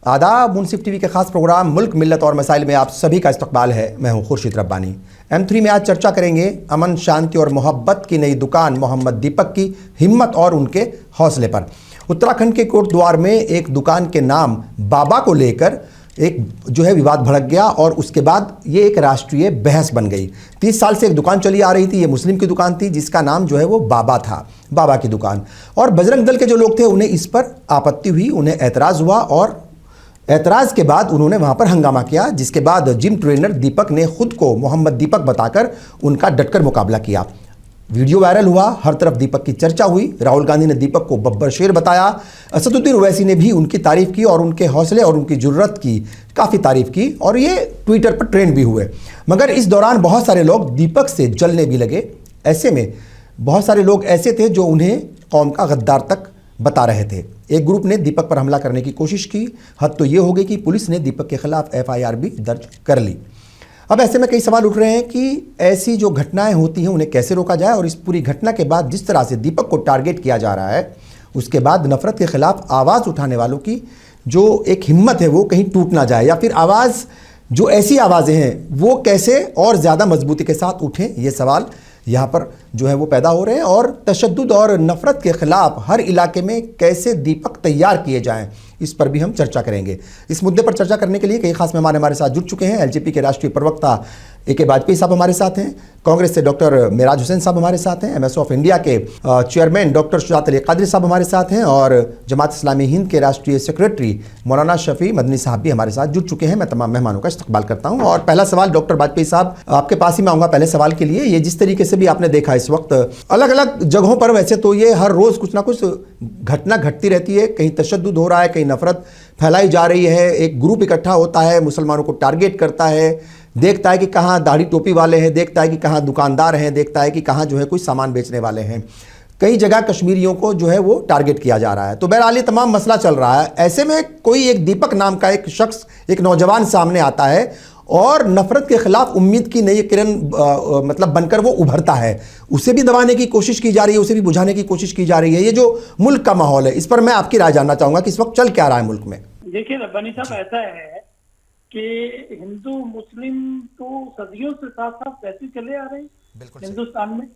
आदाब। मुनसिफ टीवी के खास प्रोग्राम मुल्क मिल्लत और मसाइल में आप सभी का इस्तकबाल है। मैं हूं खुर्शीद रब्बानी। M3 में आज चर्चा करेंगे अमन शांति और मोहब्बत की नई दुकान मोहम्मद दीपक की हिम्मत और उनके हौसले पर। उत्तराखंड के कोटद्वार में एक दुकान के नाम बाबा को लेकर एक विवाद भड़क गया और उसके बाद ये एक राष्ट्रीय बहस बन गई। 30 साल से एक दुकान चली आ रही थी, ये मुस्लिम की दुकान थी जिसका नाम वो बाबा था, बाबा की दुकान। और बजरंग दल के जो लोग थे उन्हें इस पर आपत्ति हुई, उन्हें एतराज़ हुआ और एतराज़ के बाद उन्होंने वहाँ पर हंगामा किया, जिसके बाद जिम ट्रेनर दीपक ने खुद को मोहम्मद दीपक बताकर उनका डटकर मुकाबला किया। वीडियो वायरल हुआ, हर तरफ दीपक की चर्चा हुई। राहुल गांधी ने दीपक को बब्बर शेर बताया, असदुद्दीन ओवैसी ने भी उनकी तारीफ़ की और उनके हौसले और उनकी जुर्रत की काफ़ी तारीफ़ की और ये ट्विटर पर ट्रेंड भी हुए। मगर इस दौरान बहुत सारे लोग दीपक से जलने भी लगे। ऐसे में बहुत सारे लोग ऐसे थे जो उन्हें कौम का गद्दार तक बता रहे थे। एक ग्रुप ने दीपक पर हमला करने की कोशिश की। हद तो ये हो गई कि पुलिस ने दीपक के खिलाफ FIR भी दर्ज कर ली। अब ऐसे में कई सवाल उठ रहे हैं कि ऐसी जो घटनाएं होती हैं उन्हें कैसे रोका जाए, और इस पूरी घटना के बाद जिस तरह से दीपक को टारगेट किया जा रहा है, उसके बाद नफरत के खिलाफ आवाज़ उठाने वालों की जो एक हिम्मत है वो कहीं टूट ना जाए, या फिर आवाज़ जो ऐसी आवाज़ें हैं वो कैसे और ज़्यादा मजबूती के साथ उठें, ये सवाल यहाँ पर वो पैदा हो रहे हैं। और तशद्दुद और नफ़रत के ख़िलाफ़ हर इलाके में कैसे दीपक तैयार किए जाएं, इस पर भी हम चर्चा करेंगे। इस मुद्दे पर चर्चा करने के लिए कई खास मेहमान हमारे साथ जुड़ चुके हैं। LJP के राष्ट्रीय प्रवक्ता AK वाजपेयी साहब हमारे साथ हैं, कांग्रेस से डॉक्टर मेराज हुसैन साहब हमारे साथ हैं, MS ऑफ इंडिया के चेयरमैन डॉक्टर शुजात अली कादरी साहब हमारे साथ हैं, और जमात इस्लामी हिंद के राष्ट्रीय सेक्रेटरी मौलाना शफी मदनी साहब भी हमारे साथ जुड़ चुके हैं। मैं तमाम मेहमानों का इस्तकबाल करता हूँ। और पहला सवाल डॉक्टर वाजपेयी साहब आपके पास ही मैं आऊँगा पहले सवाल के लिए। ये जिस तरीके से भी आपने देखा इस वक्त अलग अलग जगहों पर, वैसे तो ये हर रोज़ कुछ ना कुछ घटना घटती रहती है, कहीं तशद्दुद हो रहा है, कहीं नफरत फैलाई जा रही है, एक ग्रुप इकट्ठा होता है, मुसलमानों को टारगेट करता है, देखता है कि कहाँ दाढ़ी टोपी वाले हैं, देखता है कि कहाँ दुकानदार हैं, देखता है कि कहाँ कोई सामान बेचने वाले हैं। कई जगह कश्मीरियों को वो टारगेट किया जा रहा है। तो बहरहाल ये तमाम मसला चल रहा है। ऐसे में कोई एक दीपक नाम का एक शख्स, एक नौजवान सामने आता है और नफरत के खिलाफ उम्मीद की नई किरण मतलब बनकर वो उभरता है। उसे भी दबाने की कोशिश की जा रही है, उसे भी बुझाने की कोशिश की जा रही है। ये जो मुल्क का माहौल है, इस पर मैं आपकी राय जानना चाहूँगा कि इस वक्त चल क्या रहा है मुल्क में। देखिए रब्बानी साहब, ऐसा है कि हिंदू मुस्लिम तो सदियों से साथ साथ वैसे चले आ रहे हैं हिंदुस्तान में,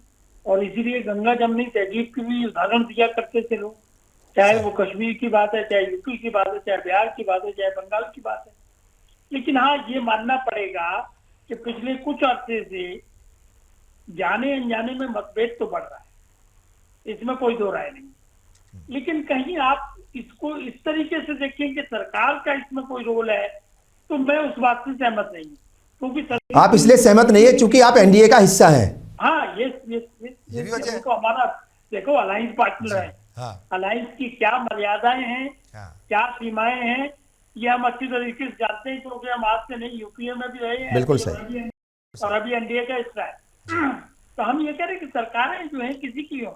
और इसीलिए गंगा जमनी तहजीब की भी उदाहरण दिया करते थे लोग, चाहे वो कश्मीर की बात है, चाहे यूपी की बात है, चाहे बिहार की बात है, चाहे बंगाल की बात है। लेकिन हाँ, ये मानना पड़ेगा कि पिछले कुछ अरसे से जाने अनजाने में मतभेद तो बढ़ रहा है, इसमें कोई दो राय नहीं। लेकिन कहीं आप इसको इस तरीके से देखें कि सरकार का इसमें कोई रोल है, तो मैं उस बात से सहमत नहीं हूँ, क्योंकि आप इसलिए सहमत नहीं है क्योंकि आप NDA का हिस्सा हैं। हाँ, ये तो हमारा देखो अलायंस पार्टनर है। हाँ। अलायंस की क्या मर्यादाएं हैं, हाँ, क्या सीमाएं हैं, ये हम अच्छी तरीके से जानते हैं, क्योंकि हम आज से नहीं UPA में भी रहे हैं, बिल्कुल सही, और अभी NDA का हिस्सा है। तो हम ये कह रहे हैं कि सरकारें जो है किसी की हो,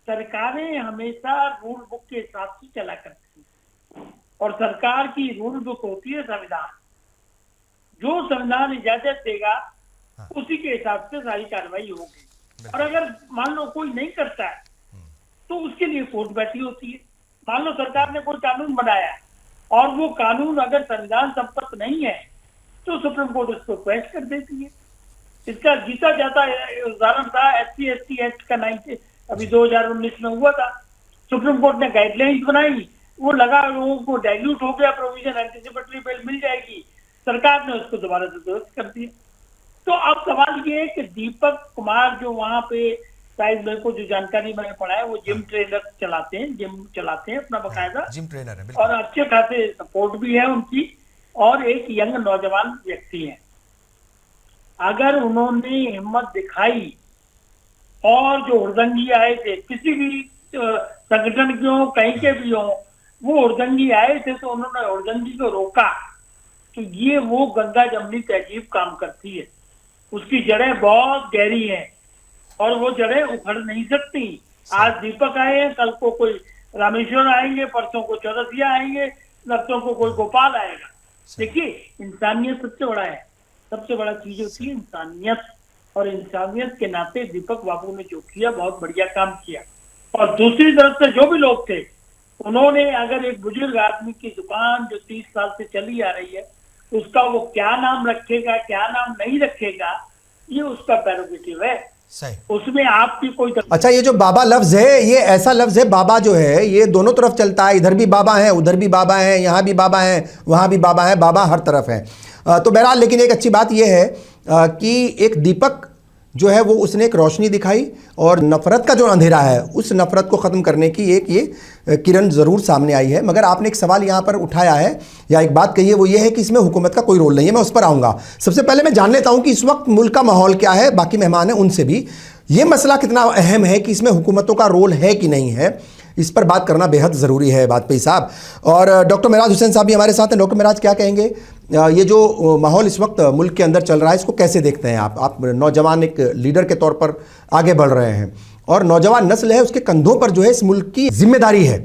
सरकारें हमेशा रूल बुक के हिसाब से चला करती हैं, और सरकार की रूल बुक होती है संविधान। जो संविधान इजाजत देगा, हाँ, उसी के हिसाब से सारी कार्रवाई होगी। और अगर मान लो कोई नहीं करता है तो उसके लिए कोर्ट बैठी होती है। मान लो सरकार ने कोई कानून बनाया है और वो कानून अगर संविधान सम्मत नहीं है तो सुप्रीम कोर्ट उसको क्वेश्चन कर देती है। इसका जीता जाता उदाहरण था SC/ST एक्ट का 2019 में हुआ था। सुप्रीम कोर्ट ने गाइडलाइंस बनाई, वो लगा लोगों को डाइल्यूट हो गया प्रोविजन, एंटीसिपेटरी बेल मिल जाएगी, सरकार ने उसको दोबारा से दुरुस्त कर दिया। तो अब सवाल ये है कि दीपक कुमार जो वहां पे, शायद मेरे को जो जानकारी मैंने पढ़ा है, वो जिम ट्रेनर चलाते हैं, जिम चलाते हैं अपना बकायदा, जिम ट्रेनर है, और अच्छे खासे सपोर्ट भी है उनकी, और एक यंग नौजवान व्यक्ति है। अगर उन्होंने हिम्मत दिखाई और जो हुड़दंगी आए थे, किसी भी संगठन के हो, कहीं के भी हो, वो हुड़दंगी आए थे तो उन्होंने हुड़दंगी को रोका, तो ये वो गंगा जमनी तहजीब काम करती है। उसकी जड़ें बहुत गहरी हैं और वो जड़ें उखड़ नहीं सकती। आज दीपक आए हैं, कल को कोई रामेश्वर आएंगे, परसों को चौरसिया आएंगे, नरसों को कोई गोपाल आएगा। देखिए, इंसानियत सबसे बड़ा है, सबसे बड़ा चीज होती है इंसानियत, और इंसानियत के नाते दीपक बाबू ने जो किया बहुत बढ़िया काम किया। और दूसरी तरफ से जो भी लोग थे उन्होंने अगर एक बुजुर्ग आदमी की दुकान जो 30 साल से चली आ रही है उसका वो क्या नाम रखेगा क्या नाम नहीं रखेगा, ये उसका प्रेरोगेटिव है, सही। उसमें आपकी कोई अच्छा, ये जो बाबा लफ्ज है, ये ऐसा लफ्ज है, बाबा जो है ये दोनों तरफ चलता है, इधर भी बाबा है, उधर भी बाबा है, यहाँ भी बाबा है, वहाँ भी बाबा है, बाबा हर तरफ है। तो बहरहाल लेकिन एक अच्छी बात यह है कि एक दीपक जो है वो उसने एक रोशनी दिखाई और नफ़रत का जो अंधेरा है उस नफ़रत को ख़त्म करने की एक ये किरण ज़रूर सामने आई है। मगर आपने एक सवाल यहाँ पर उठाया है या एक बात कही है, वो ये है कि इसमें हुकूमत का कोई रोल नहीं है। मैं उस पर आऊँगा। सबसे पहले मैं जान लेता हूँ कि इस वक्त मुल्क का माहौल क्या है, बाकी मेहमान हैं उनसे भी ये मसला कितना अहम है कि इसमें हुकूमतों का रोल है कि नहीं है, इस पर बात करना बेहद ज़रूरी है वाजपेयी साहब। और डॉक्टर मेराज हुसैन साहब भी हमारे साथ हैं। डॉक्टर मेराज, क्या कहेंगे, ये जो माहौल इस वक्त मुल्क के अंदर चल रहा है इसको कैसे देखते हैं आप नौजवान एक लीडर के तौर पर आगे बढ़ रहे हैं और नौजवान नस्ल है उसके कंधों पर जो है इस मुल्क की जिम्मेदारी है,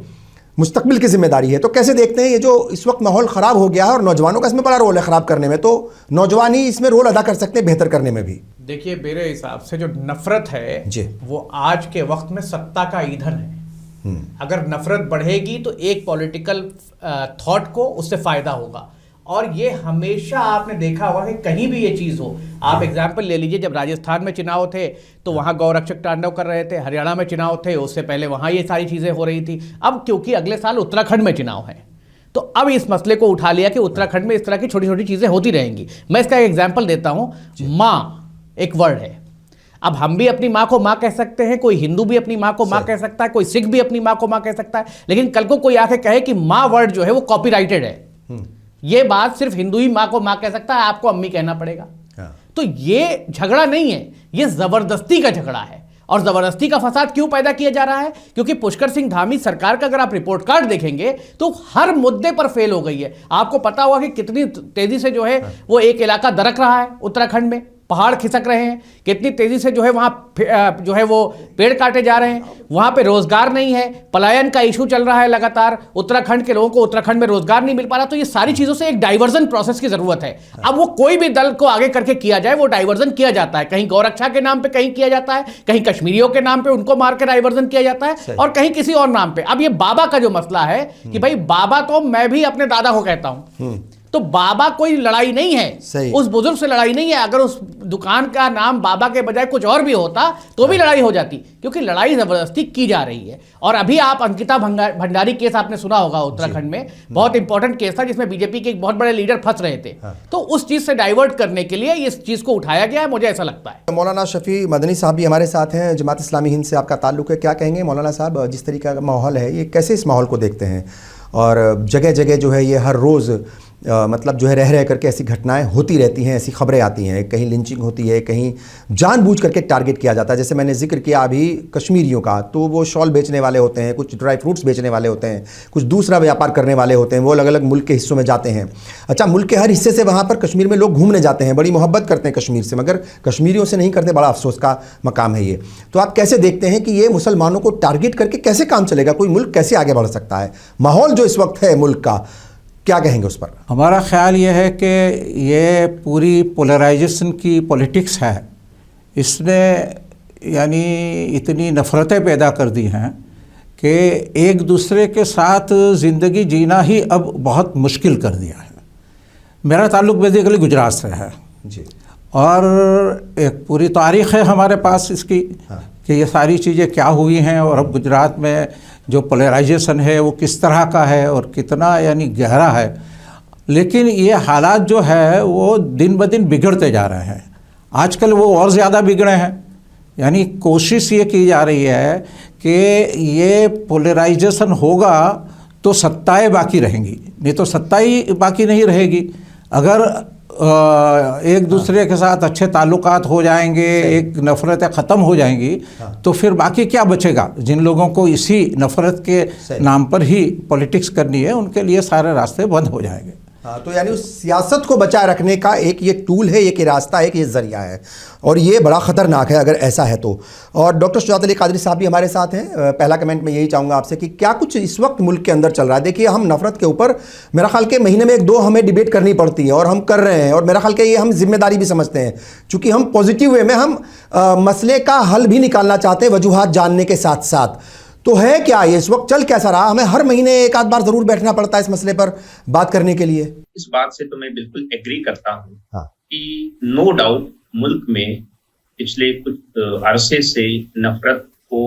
मुस्तकबिल की जिम्मेदारी है, तो कैसे देखते हैं ये जो इस वक्त माहौल ख़राब हो गया है और नौजवानों का इसमें बड़ा रोल है ख़राब करने में, तो नौजवान ही इसमें रोल अदा कर सकते हैं बेहतर करने में भी? देखिए, मेरे हिसाब से जो नफरत है जी, वो आज के वक्त में सत्ता का ईंधन है। अगर नफरत बढ़ेगी तो एक पॉलिटिकल थॉट को उससे फायदा होगा। और ये हमेशा आपने देखा होगा कि कहीं भी ये चीज़ हो, आप एग्जाम्पल ले लीजिए, जब राजस्थान में चुनाव थे तो वहाँ गौरक्षक तांडव कर रहे थे, हरियाणा में चुनाव थे उससे पहले वहाँ ये सारी चीज़ें हो रही थी। अब क्योंकि अगले साल उत्तराखंड में चुनाव है तो अब इस मसले को उठा लिया कि उत्तराखंड में इस तरह की छोटी छोटी चीज़ें होती रहेंगी। मैं इसका एक एग्जाम्पल देता हूँ। माँ एक वर्ड है, अब हम भी अपनी माँ को माँ कह सकते हैं, कोई हिंदू भी अपनी माँ को माँ कह सकता है, कोई सिख भी अपनी माँ को माँ कह सकता है, लेकिन कल को कोई आके कहे कि माँ वर्ड जो है वो कॉपीराइटेड है, ये बात सिर्फ हिंदू ही माँ को माँ कह सकता है, आपको अम्मी कहना पड़ेगा। तो ये झगड़ा नहीं है, ये जबरदस्ती का झगड़ा है। और जबरदस्ती का फसाद क्यों पैदा किया जा रहा है? क्योंकि पुष्कर सिंह धामी सरकार का अगर आप रिपोर्ट कार्ड देखेंगे तो हर मुद्दे पर फेल हो गई है। आपको पता होगा कि कितनी तेजी से जो है वो एक इलाका दरक रहा है उत्तराखंड में, पहाड़ खिसक रहे हैं, कितनी तेजी से जो है वहाँ जो है वो पेड़ काटे जा रहे हैं, वहाँ पे रोजगार नहीं है, पलायन का इशू चल रहा है लगातार, उत्तराखंड के लोगों को उत्तराखंड में रोजगार नहीं मिल पा रहा। तो ये सारी चीज़ों से एक डाइवर्जन प्रोसेस की ज़रूरत है। अब वो कोई भी दल को आगे करके किया जाए वो डाइवर्जन किया जाता है, कहीं गौरक्षा के नाम पर कहीं किया जाता है, कहीं कश्मीरियों के नाम पर उनको मार के डाइवर्जन किया जाता है, और कहीं किसी और नाम पर। अब ये बाबा का जो मसला है कि भाई बाबा तो मैं भी अपने दादा को कहता हूँ, तो बाबा कोई लड़ाई नहीं है, उस बुजुर्ग से लड़ाई नहीं है। अगर उस दुकान का नाम बाबा के बजाय कुछ और भी होता तो भी लड़ाई हो जाती, क्योंकि लड़ाई जबरदस्ती की जा रही है। और अभी आप अंकिता भंडारी केस आपने सुना होगा उत्तराखंड में, बहुत इंपॉर्टेंट केस था जिसमें बीजेपी के एक बहुत बड़े लीडर फंस रहे थे। तो उस चीज से डाइवर्ट करने के लिए इस चीज को उठाया गया है, मुझे ऐसा लगता है। मौलाना शफी मदनी साहब भी हमारे साथ हैं, जमात इस्लामी हिंद से आपका ताल्लुक है, क्या कहेंगे मौलाना साहब, जिस तरीके का माहौल है ये कैसे इस माहौल को देखते हैं? और जगह जगह जो है ये हर रोज़ मतलब जो है रह रह करके ऐसी घटनाएं होती रहती हैं, ऐसी खबरें आती हैं, कहीं लिंचिंग होती है, कहीं जानबूझ करके टारगेट किया जाता है। जैसे मैंने जिक्र किया अभी कश्मीरियों का, तो वो शॉल बेचने वाले होते हैं, कुछ ड्राई फ्रूट्स बेचने वाले होते हैं, कुछ दूसरा व्यापार करने वाले होते हैं, वो अलग अलग मुल्क के हिस्सों में जाते हैं। अच्छा, मुल्क के हर हिस्से से वहाँ पर कश्मीर में लोग घूमने जाते हैं, बड़ी मोहब्बत करते हैं कश्मीर से, मगर कश्मीरियों से नहीं करते, बड़ा अफसोस का मकाम है ये। तो आप कैसे देखते हैं कि ये मुसलमानों को टारगेट करके कैसे काम चलेगा? कोई मुल्क कैसे आगे बढ़ सकता है? माहौल जो इस वक्त है मुल्क का, क्या कहेंगे उस पर? हमारा ख्याल ये है कि ये पूरी पोलराइजेशन की पॉलिटिक्स है, इसने यानी इतनी नफ़रतें पैदा कर दी हैं कि एक दूसरे के साथ ज़िंदगी जीना ही अब बहुत मुश्किल कर दिया है। मेरा ताल्लुक़ बेसिकली गुजरात से है जी, और एक पूरी तारीख़ है हमारे पास इसकी कि ये सारी चीज़ें क्या हुई हैं, और अब गुजरात में जो पोलराइजेशन है वो किस तरह का है और कितना यानी गहरा है। लेकिन ये हालात जो है वो दिन ब दिन बिगड़ते जा रहे हैं, आजकल वो और ज़्यादा बिगड़े हैं। यानी कोशिश ये की जा रही है कि ये पोलराइजेशन होगा तो सत्ताएं बाकी रहेंगी, नहीं तो सत्ताई बाकी नहीं रहेगी। अगर एक दूसरे के साथ अच्छे ताल्लुकात हो जाएंगे, एक नफ़रतें ख़त्म हो जाएंगी, तो फिर बाकी क्या बचेगा? जिन लोगों को इसी नफ़रत के नाम पर ही पॉलिटिक्स करनी है उनके लिए सारे रास्ते बंद हो जाएंगे। हाँ, तो यानी उस सियासत को बचाए रखने का एक ये टूल है, एक ये रास्ता है, एक ये ज़रिया है, और ये बड़ा ख़तरनाक है अगर ऐसा है तो। और डॉक्टर शुजात अली कादरी साहब भी हमारे साथ हैं। पहला कमेंट मैं यही चाहूँगा आपसे कि क्या कुछ इस वक्त मुल्क के अंदर चल रहा है? देखिए, हम नफ़रत के ऊपर मेरा ख्याल के महीने में 1-2 हमें डिबेट करनी पड़ती है, और हम कर रहे हैं, और मेरा ख्याल के ये हम जिम्मेदारी भी समझते हैं, चूँकि हम पॉजिटिव वे में हम मसले का हल भी निकालना चाहते हैं, वजूहात जानने के साथ साथ। तो है क्या ये, इस वक्त चल कैसा रहा? हमें हर महीने एक आध बार जरूर बैठना पड़ता है इस मसले पर बात करने के लिए। इस बात से तो मैं बिल्कुल एग्री करता हूँ हाँ। कि नो डाउट मुल्क में पिछले कुछ अरसे से नफरत को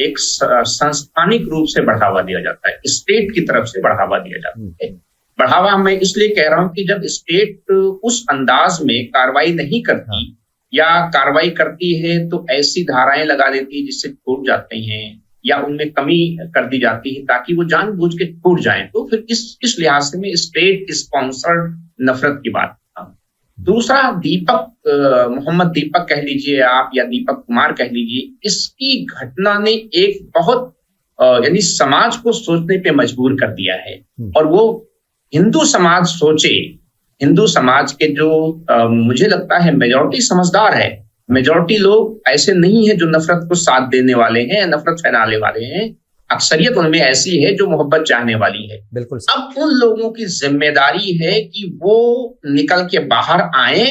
एक संस्थानिक रूप से बढ़ावा दिया जाता है, स्टेट की तरफ से बढ़ावा दिया जाता है। बढ़ावा मैं इसलिए कह रहा हूं कि जब स्टेट उस अंदाज में कार्रवाई नहीं करती या कार्रवाई करती है तो ऐसी धाराएं लगा देती है जिससे छूट जाते हैं या उनमें कमी कर दी जाती है ताकि वो जानबूझ के छूट जाएं, तो फिर इस लिहाज से में स्टेट स्पॉन्सर्ड नफरत की बात। दूसरा, मोहम्मद दीपक कह लीजिए आप या दीपक कुमार कह लीजिए, इसकी घटना ने एक बहुत यानी समाज को सोचने पे मजबूर कर दिया है। और वो हिंदू समाज सोचे, हिंदू समाज के जो मुझे लगता है मेजॉरिटी समझदार है, मेजॉरिटी लोग ऐसे नहीं है जो नफरत को साथ देने वाले हैं, नफरत फैलाने वाले हैं। अक्सरियत उनमें ऐसी है जो मोहब्बत चाहने वाली है। बिल्कुल। अब उन लोगों की जिम्मेदारी है कि वो निकल के बाहर आए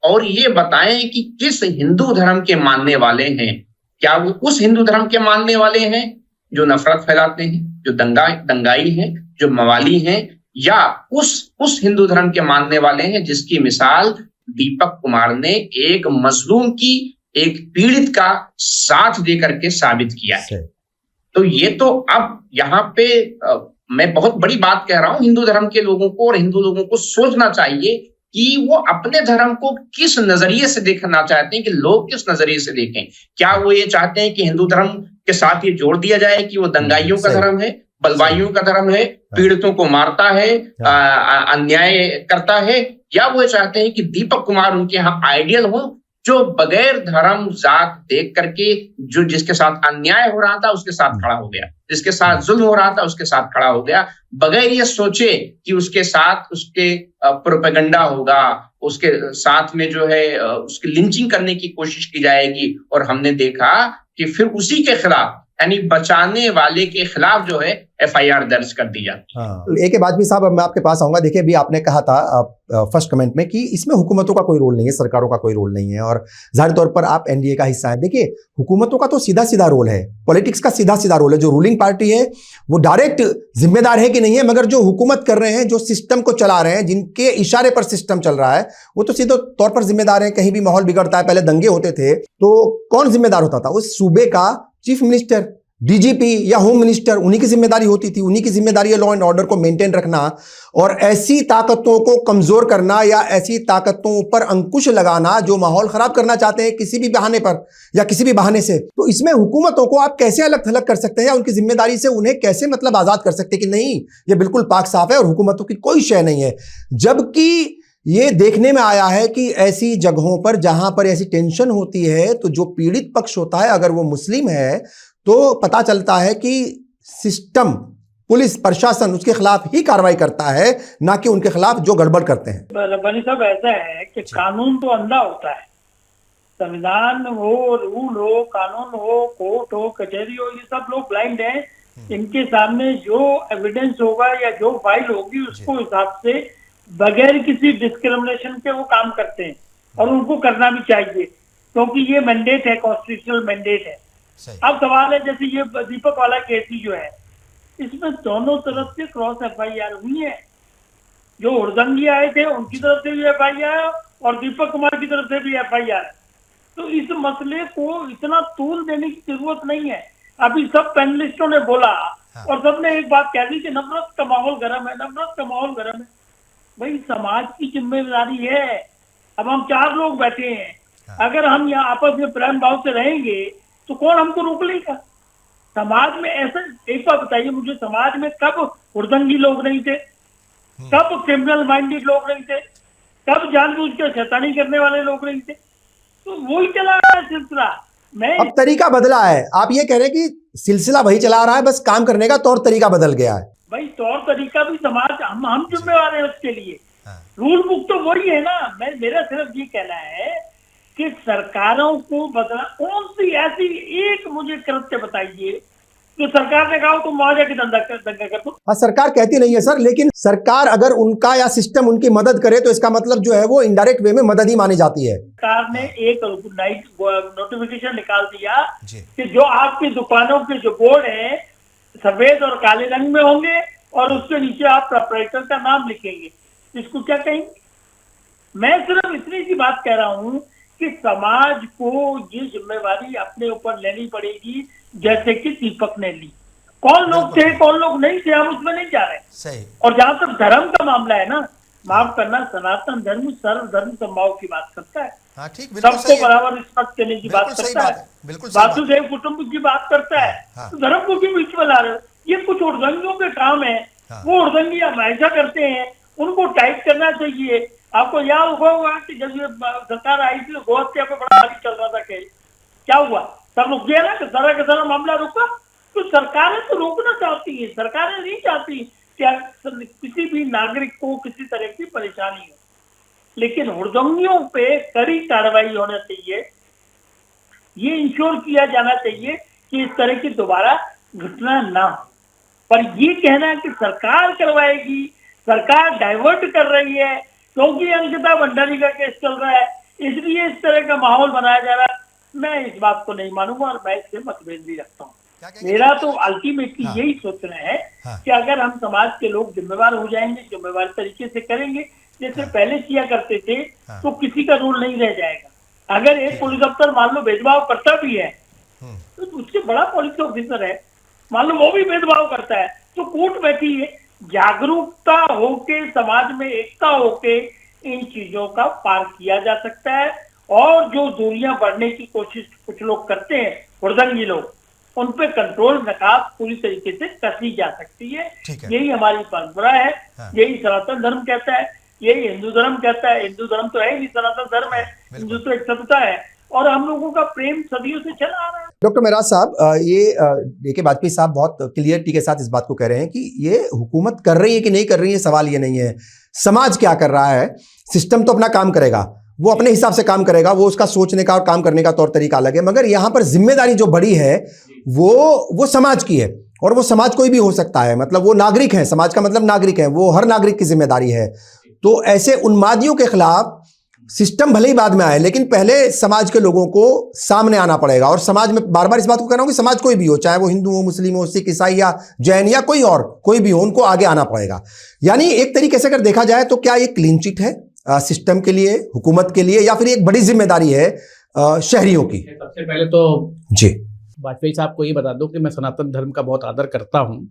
और ये बताएं कि किस हिंदू धर्म के मानने वाले हैं। क्या वो उस हिंदू धर्म के मानने वाले हैं जो नफरत फैलाते हैं, जो दंगाई हैं, जो मवाली हैं, या उस हिंदू धर्म के मानने वाले हैं जिसकी मिसाल दीपक कुमार ने एक मजलूम की, एक पीड़ित का साथ देकर के साबित किया है। तो ये तो अब यहाँ पे मैं बहुत बड़ी बात कह रहा हूं, हिंदू धर्म के लोगों को और हिंदू लोगों को सोचना चाहिए कि वो अपने धर्म को किस नजरिए से देखना चाहते हैं, कि लोग किस नजरिए से देखें। क्या वो ये चाहते हैं कि हिंदू धर्म के साथ ये जोड़ दिया जाए कि वो दंगाइयों का धर्म है, बलवाइयों का धर्म है, पीड़ितों को मारता है, अन्याय करता है, या वो चाहते हैं कि दीपक कुमार उनके यहाँ आइडियल हो जो बगैर धर्म जात देख करके जो जिसके साथ अन्याय हो रहा था उसके साथ खड़ा हो गया, जिसके साथ जुल्म हो रहा था उसके साथ खड़ा हो गया, बगैर ये सोचे कि उसके साथ उसके प्रोपेगेंडा होगा, उसके साथ में जो है उसकी लिंचिंग करने की कोशिश की जाएगी। और हमने देखा कि फिर उसी के खिलाफ यानी बचाने वाले के खिलाफ जो है एफआईआर दर्ज कर दी जाती है। हाँ। एक बाजवी साहब, अब मैं आपके पास आऊंगा। देखिए, अभी आपने कहा था फर्स्ट कमेंट में कि इसमें हुकूमतों का कोई रोल नहीं है, सरकारों का कोई रोल नहीं है, और जाहिर तौर पर आप एनडीए का हिस्सा हैं। देखिए, हुकूमतों का तो सीधा सीधा रोल है, पॉलिटिक्स का सीधा सीधा रोल है। जो रूलिंग पार्टी है वो डायरेक्ट जिम्मेदार है कि नहीं है, मगर जो हुकूमत कर रहे हैं, जो सिस्टम को चला रहे हैं, जिनके इशारे पर सिस्टम चल रहा है, वो तो सीधे तौर पर जिम्मेदार है। कहीं भी माहौल बिगड़ता है, पहले दंगे होते थे तो कौन जिम्मेदार होता था? उस सूबे का चीफ मिनिस्टर, डीजीपी या होम मिनिस्टर, उन्हीं की जिम्मेदारी होती थी। उन्हीं की जिम्मेदारी है लॉ एंड ऑर्डर को मेंटेन रखना और ऐसी ताकतों को कमजोर करना या ऐसी ताकतों पर अंकुश लगाना जो माहौल खराब करना चाहते हैं किसी भी बहाने पर या किसी भी बहाने से। तो इसमें हुकूमतों को आप कैसे अलग थलग कर सकते हैं या उनकी जिम्मेदारी से उन्हें कैसे मतलब आजाद कर सकते हैं कि नहीं, ये बिल्कुल पाक साफ है और हुकूमतों की कोई शय नहीं है? जबकि ये देखने में आया है कि ऐसी जगहों पर जहां पर ऐसी टेंशन होती है तो जो पीड़ित पक्ष होता है, अगर वो मुस्लिम है, तो पता चलता है कि सिस्टम, पुलिस प्रशासन उसके खिलाफ ही कार्रवाई करता है, ना कि उनके खिलाफ जो गड़बड़ करते हैं। बनी साहब, ऐसा है कि कानून तो अंधा होता है। संविधान हो, रूल हो, कानून हो, कोर्ट हो, कचहरी हो, ये सब लोग ब्लाइंड हैं। इनके सामने जो एविडेंस होगा या जो फाइल होगी उसको हिसाब से बगैर किसी डिस्क्रिमिनेशन के वो काम करते हैं और उनको करना भी चाहिए, क्योंकि ये मैंडेट है, कॉन्स्टिट्यूशनल मैंडेट है। अब सवाल है, जैसे ये दीपक वाला केस ही जो है, इसमें दोनों तरफ से क्रॉस एफआईआर हुई है। जो हुड़दंगी आए थे उनकी तरफ से भी एफआईआर और दीपक कुमार की तरफ से भी एफआईआर। तो इस मसले को इतना तूल देने की जरूरत नहीं है। अभी सब पैनलिस्टों ने बोला और सबने एक बात कह दी कि नफरत का माहौल गर्म है, नफरत का माहौल गर्म है। भाई, समाज की जिम्मेदारी है। अब हम 4 लोग बैठे हैं, अगर हम यहाँ आपस में प्रेम भाव से रहेंगे तो कौन हमको रोक लेगा? समाज में ऐसा, एक बात बताइए मुझे, समाज में कब हुड़दंगी लोग नहीं थे, कब क्रिमिनल माइंडेड लोग नहीं थे, कब जानबूझ के शैतानी करने वाले लोग नहीं थे? तो वही चला रहा है सिलसिला। अब तरीका बदला है। आप ये कह रहे हैं कि सिलसिला वही चला रहा है, बस काम करने का तौर तरीका बदल गया है। भाई, तौर तरीका भी समाज, हम जिम्मेवार हैं उसके लिए। रूल बुक तो वही है ना। मेरा सिर्फ ये कहना है कि सरकारों को बदला, कौन सी ऐसी एक मुझे कृत्य बताइए जो सरकार ने कहा तुम वहां जाके दंगा कर दो। हाँ, सरकार कहती नहीं है सर, लेकिन सरकार अगर उनका या सिस्टम उनकी मदद करे तो इसका मतलब जो है वो इनडायरेक्ट वे में मदद ही मानी जाती है। सरकार ने एक नोटिफिकेशन निकाल दिया जी। कि जो आपकी दुकानों के जो बोर्ड है सफेद और काले रंग में होंगे और उसके नीचे आप प्रोपराइटर का नाम लिखेंगे, इसको क्या कहेंगे? मैं सिर्फ इतनी सी बात कह रहा हूँ कि समाज को ये जिम्मेवारी अपने ऊपर लेनी पड़ेगी, जैसे कि दीपक ने ली। कौन लोग थे कौन लोग नहीं थे हम उसमें नहीं जा रहे। सही। और जहां तक धर्म का मामला है ना, माफ करना, सनातन धर्म सर्व धर्म संभाव की बात करता है। हाँ, ठीक, बिल्कुल सबको सही है। बराबर रिस्पेक्ट देने की बात बिल्कुल सही करता बात है, है, बिल्कुल सही बात है। वासुदेव कुटुंब की बात करता है। हाँ। तो धर्म को क्यों बीच में ला रहे हो? ये कुछ उर्दंगियों के काम है। हाँ। वो उर्दंगी हमेशा करते हैं, उनको टाइट करना चाहिए। आपको याद होगा कि जब ये सरकार आई थी तो गौ हत्या पे बड़ा भारी चल रहा था, क्या हुआ? सब रुक गया ना, सारा का सारा मामला रुका। तो सरकारें तो रोकना चाहती है, सरकारें नहीं चाहती कि किसी भी नागरिक को किसी तरह की परेशानी हो, लेकिन हुड़दंगियों पे कड़ी कार्रवाई होना चाहिए। ये इंश्योर किया जाना चाहिए कि इस तरह की दोबारा घटना ना हो। पर ये कहना कि सरकार करवाएगी, सरकार डाइवर्ट कर रही है क्योंकि अंकिता भंडारी का केस चल रहा है इसलिए इस तरह का माहौल बनाया जा रहा है, मैं इस बात को नहीं मानूंगा और मैं इससे मतभेद भी रखता हूँ। मेरा तो अल्टीमेटली यही सोचना है कि अगर हम समाज के लोग जिम्मेवार हो जाएंगे, जिम्मेवार तरीके से करेंगे जैसे पहले किया करते थे, तो किसी का रोल नहीं रह जाएगा। अगर एक पुलिस अफसर मान लो भेदभाव करता भी है तो उससे बड़ा पुलिस ऑफिसर है, मान लो वो भी भेदभाव करता है, तो कोर्ट बैठी है। जागरूकता होके, समाज में एकता होके इन चीजों का पार किया जा सकता है। और जो दूरियां बढ़ने की कोशिश कुछ लोग करते हैं, हुड़दंगी लोग, उन पे कंट्रोल नकाब पूरी तरीके से कसी जा सकती है। यही हमारी परंपरा है। हाँ। यही सनातन धर्म कहता है, यही हिंदू धर्म कहता है। हिंदू धर्म तो है ही, सनातन धर्म है। हिंदू तो एक सत्ता है और हम लोगों का प्रेम सदियों से चला आ रहा है। डॉक्टर मेहराज साहब, ये देखिए वाजपेयी साहब बहुत क्लियरिटी के साथ इस बात को कह रहे हैं कि ये हुकूमत कर रही है कि नहीं कर रही है, सवाल ये नहीं है समाज क्या कर रहा है। सिस्टम तो अपना काम करेगा, वो अपने हिसाब से काम करेगा, वो उसका सोचने का और काम करने का तौर तरीका अलग है, मगर यहाँ पर जिम्मेदारी जो बड़ी है वो समाज की है। और वो समाज कोई भी हो सकता है, मतलब वो नागरिक है, समाज का मतलब नागरिक है, वो हर नागरिक की जिम्मेदारी है। तो ऐसे उन्मादियों के खिलाफ सिस्टम भले ही बाद में आए, लेकिन पहले समाज के लोगों को सामने आना पड़ेगा। और समाज में बार बार इस बात को कह रहा हूं कि समाज कोई भी हो, चाहे वो हिंदू हो, मुस्लिम हो, सिख, ईसाई या जैन या कोई और कोई भी हो, उनको आगे आना पड़ेगा। यानी एक तरीके से अगर देखा जाए तो क्या ये क्लीन चिट है सिस्टम के लिए, हुकूमत के लिए, या फिर एक बड़ी जिम्मेदारी है शहरियों की? सबसे पहले तो जी वाजपेयी साहब को ये बता दूं कि मैं सनातन धर्म का बहुत आदर करता हूं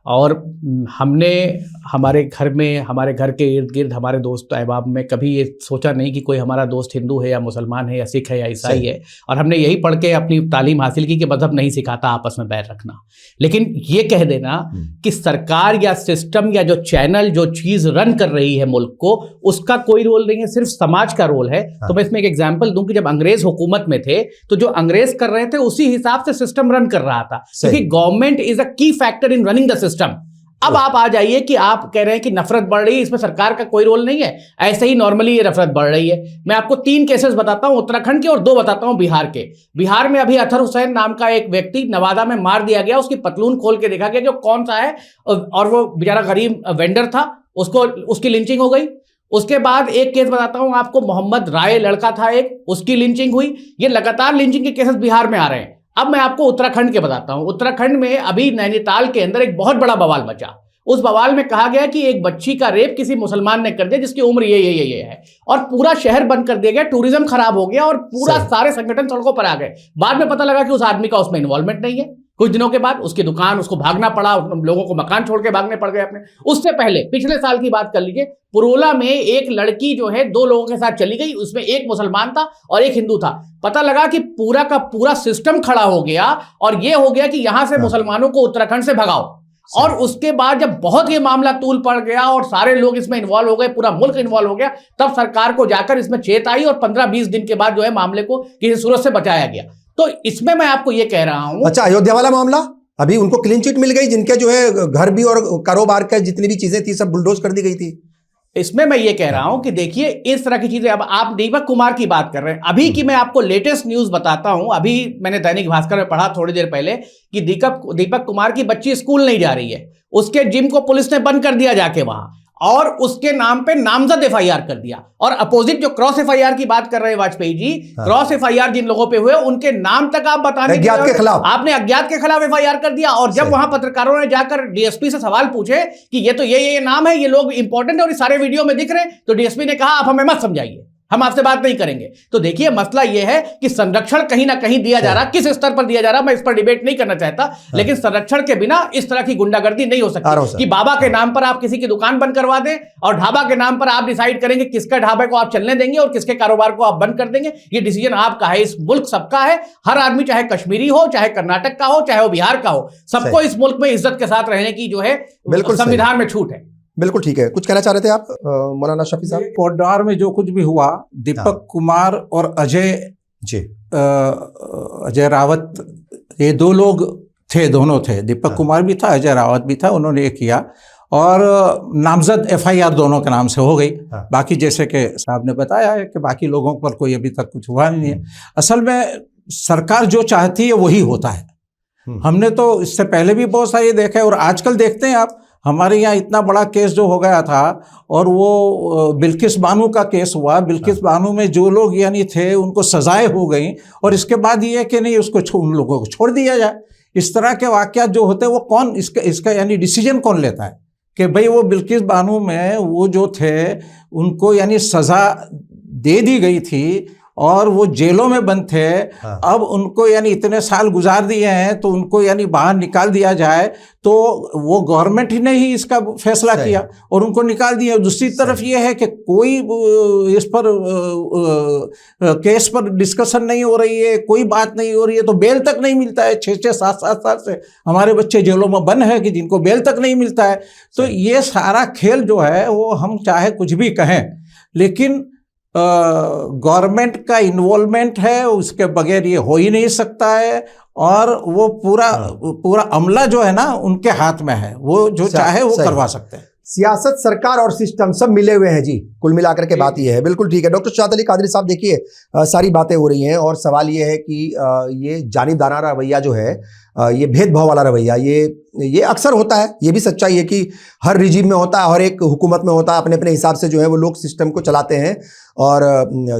और हमने हमारे घर में, हमारे घर के इर्द गिर्द, हमारे दोस्त अहबाब में कभी ये सोचा नहीं कि कोई हमारा दोस्त हिंदू है या मुसलमान है या सिख है या ईसाई है। और हमने यही पढ़ के अपनी तालीम हासिल की कि मजहब नहीं सिखाता आपस में बैर रखना। लेकिन ये कह देना कि सरकार या सिस्टम या जो चैनल जो चीज़ रन कर रही है मुल्क को, उसका कोई रोल नहीं है, सिर्फ समाज का रोल है। तो मैं इसमें एक एग्जाम्पल दूं कि जब अंग्रेज हुकूमत में थे तो जो अंग्रेज कर रहे थे उसी हिसाब से सिस्टम रन कर रहा था, क्योंकि गवर्नमेंट इज अ की factor in running the system. अब आप आ जाइए कि आप कह रहे हैं कि नफरत बढ़ रही है, इसमें सरकार का कोई रोल नहीं है। ऐसे ही नॉर्मली ये नफरत बढ़ रही है। मैं आपको 3 केसेस बताता हूं उत्तराखंड के और 2 बताता हूं बिहार के। बिहार में अभी अतहर हुसैन नाम का एक व्यक्ति नवादा में मार दिया गया, उसकी पतलून खोल के देखा गया कि कौन सा है, और वो बेचारा गरीब वेंडर था, उसकी लिंचिंग हो गई। उसके बाद एक केस बताता हूं आपको, मोहम्मद राय लड़का था एक, उसकी लिंचिंग हुई। ये लगातार लिंचिंग के केसेस बिहार में आ रहे हैं। अब मैं आपको उत्तराखंड के बताता हूं। उत्तराखंड में अभी नैनीताल के अंदर एक बहुत बड़ा बवाल मचा। उस बवाल में कहा गया कि एक बच्ची का रेप किसी मुसलमान ने कर दिया जिसकी उम्र ये है, और पूरा शहर बंद कर दिया गया, टूरिज्म खराब हो गया और पूरा सारे संगठन सड़कों पर आ गए। बाद में पता लगा कि उस आदमी का उसमें इन्वॉल्वमेंट नहीं है। कुछ दिनों के बाद उसकी दुकान, उसको भागना पड़ा, लोगों को मकान छोड़ के भागने पड़ गए अपने। उससे पहले पिछले साल की बात कर लीजिए, पुरोला में एक लड़की जो है 2 लोगों के साथ चली गई, उसमें एक मुसलमान था और एक हिंदू था। पता लगा कि पूरा का पूरा सिस्टम खड़ा हो गया और ये हो गया कि यहां से मुसलमानों को उत्तराखंड से भगाओ। और उसके बाद जब बहुत ये मामला तूल पड़ गया और सारे लोग इसमें इन्वॉल्व हो गए, पूरा मुल्क इन्वॉल्व हो गया, तब सरकार को जाकर इसमें चेत आई और 15-20 दिन के बाद जो है मामले को किसी सूरत से बचाया गया। तो इसमें मैं आपको ये कह रहा हूं। अच्छा, अयोध्या वाला मामला, अभी उनको क्लीन चिट मिल गई, जिनके जो है घर भी और कारोबार का जितनी भी चीजें थी सब बुलडोज कर दी गई थी। इसमें मैं ये कह रहा हूं कि देखिए इस तरह की चीजें, अब आप दीपक कुमार की बात कर रहे हैं, अभी की मैं आपको लेटेस्ट न्यूज बताता हूं। अभी मैंने दैनिक भास्कर में पढ़ा थोड़ी देर पहले कि दीपक कुमार की बच्ची स्कूल नहीं जा रही है, उसके जिम को पुलिस ने बंद कर दिया जाके वहां, और उसके नाम पे नामजद एफआईआर कर दिया। और अपोजिट जो क्रॉस एफआईआर की बात कर रहे हैं वाजपेयी जी, क्रॉस एफआईआर जिन लोगों पे हुए उनके नाम तक आप बताने अज्ञात के खिलाफ, आपने अज्ञात के खिलाफ एफआईआर कर दिया। और जब वहां पत्रकारों ने जाकर डीएसपी से सवाल पूछे कि ये तो ये नाम है, ये लोग इंपॉर्टेंट है और ये सारे वीडियो में दिख रहे हैं, तो डीएसपी ने कहा आप हमें मत समझाइए, हम आपसे बात नहीं करेंगे। तो देखिए मसला यह है कि संरक्षण कहीं ना कहीं दिया जा रहा, किस स्तर पर दिया जा रहा मैं इस पर डिबेट नहीं करना चाहता, लेकिन संरक्षण के बिना इस तरह की गुंडागर्दी नहीं हो सकती कि बाबा के नाम पर आप किसी की दुकान बंद करवा दें और ढाबा के नाम पर आप डिसाइड करेंगे किसका ढाबे को आप चलने देंगे और किसके कारोबार को आप बंद कर देंगे। ये डिसीजन आपका है, इस मुल्क सबका है। हर आदमी चाहे कश्मीरी हो, चाहे कर्नाटक का हो, चाहे वो बिहार का हो, सबको इस मुल्क में इज्जत के साथ रहने की जो है संविधान में छूट है। बिल्कुल ठीक है। कुछ कहना चाह रहे थे आप मौलाना शफी साहब? कोटद्वार में जो कुछ भी हुआ, दीपक कुमार और अजय रावत, ये दो लोग थे, दोनों थे, दीपक कुमार भी था, अजय रावत भी था, उन्होंने ये किया और नामजद एफआईआर दोनों के नाम से हो गई। बाकी जैसे कि साहब ने बताया है कि बाकी लोगों पर कोई अभी तक कुछ हुआ नहीं है। असल में सरकार जो चाहती है वही होता है। हमने तो इससे पहले भी बहुत सारे देखे और आजकल देखते हैं आप, हमारे यहाँ इतना बड़ा केस जो हो गया था और वो बिल्किस बानो का केस हुआ, बिल्किस बानो में जो लोग यानी थे उनको सजाएं हो गई और इसके बाद ये कि नहीं उसको उन लोगों को छोड़ दिया जाए। इस तरह के वाक़यात जो होते हैं वो कौन इसका यानी डिसीजन कौन लेता है कि भाई वो बिल्किस बानो में वो जो थे उनको यानी सज़ा दे दी गई थी और वो जेलों में बंद थे। अब उनको यानी इतने साल गुजार दिए हैं तो उनको यानी बाहर निकाल दिया जाए, तो वो गवर्नमेंट ही ने ही इसका फैसला किया और उनको निकाल दिया। दूसरी तरफ ये है कि कोई इस पर केस पर डिस्कशन नहीं हो रही है, कोई बात नहीं हो रही है, तो बेल तक नहीं मिलता है। 6-6, 7-7 साल से हमारे बच्चे जेलों में बंद है कि जिनको बेल तक नहीं मिलता है। तो ये सारा खेल जो है वो हम चाहे कुछ भी कहें, लेकिन गवर्नमेंट का इन्वॉल्वमेंट है, उसके बगैर ये हो ही नहीं सकता है। और वो पूरा अमला जो है ना उनके हाथ में है, वो जो चाहे वो करवा सकते हैं। सियासत, सरकार और सिस्टम सब मिले हुए हैं जी, कुल मिलाकर के बात ये है। बिल्कुल ठीक है डॉक्टर शाद अली कादरी साहब। देखिए सारी बातें हो रही हैं और सवाल ये है कि ये जानिबदाना रवैया जो है, ये भेदभाव वाला रवैया, ये अक्सर होता है। ये भी सच्चाई है कि हर रिजीम में होता है, हर एक हुकूमत में होता है। अपने अपने हिसाब से जो है वो लोग सिस्टम को चलाते हैं और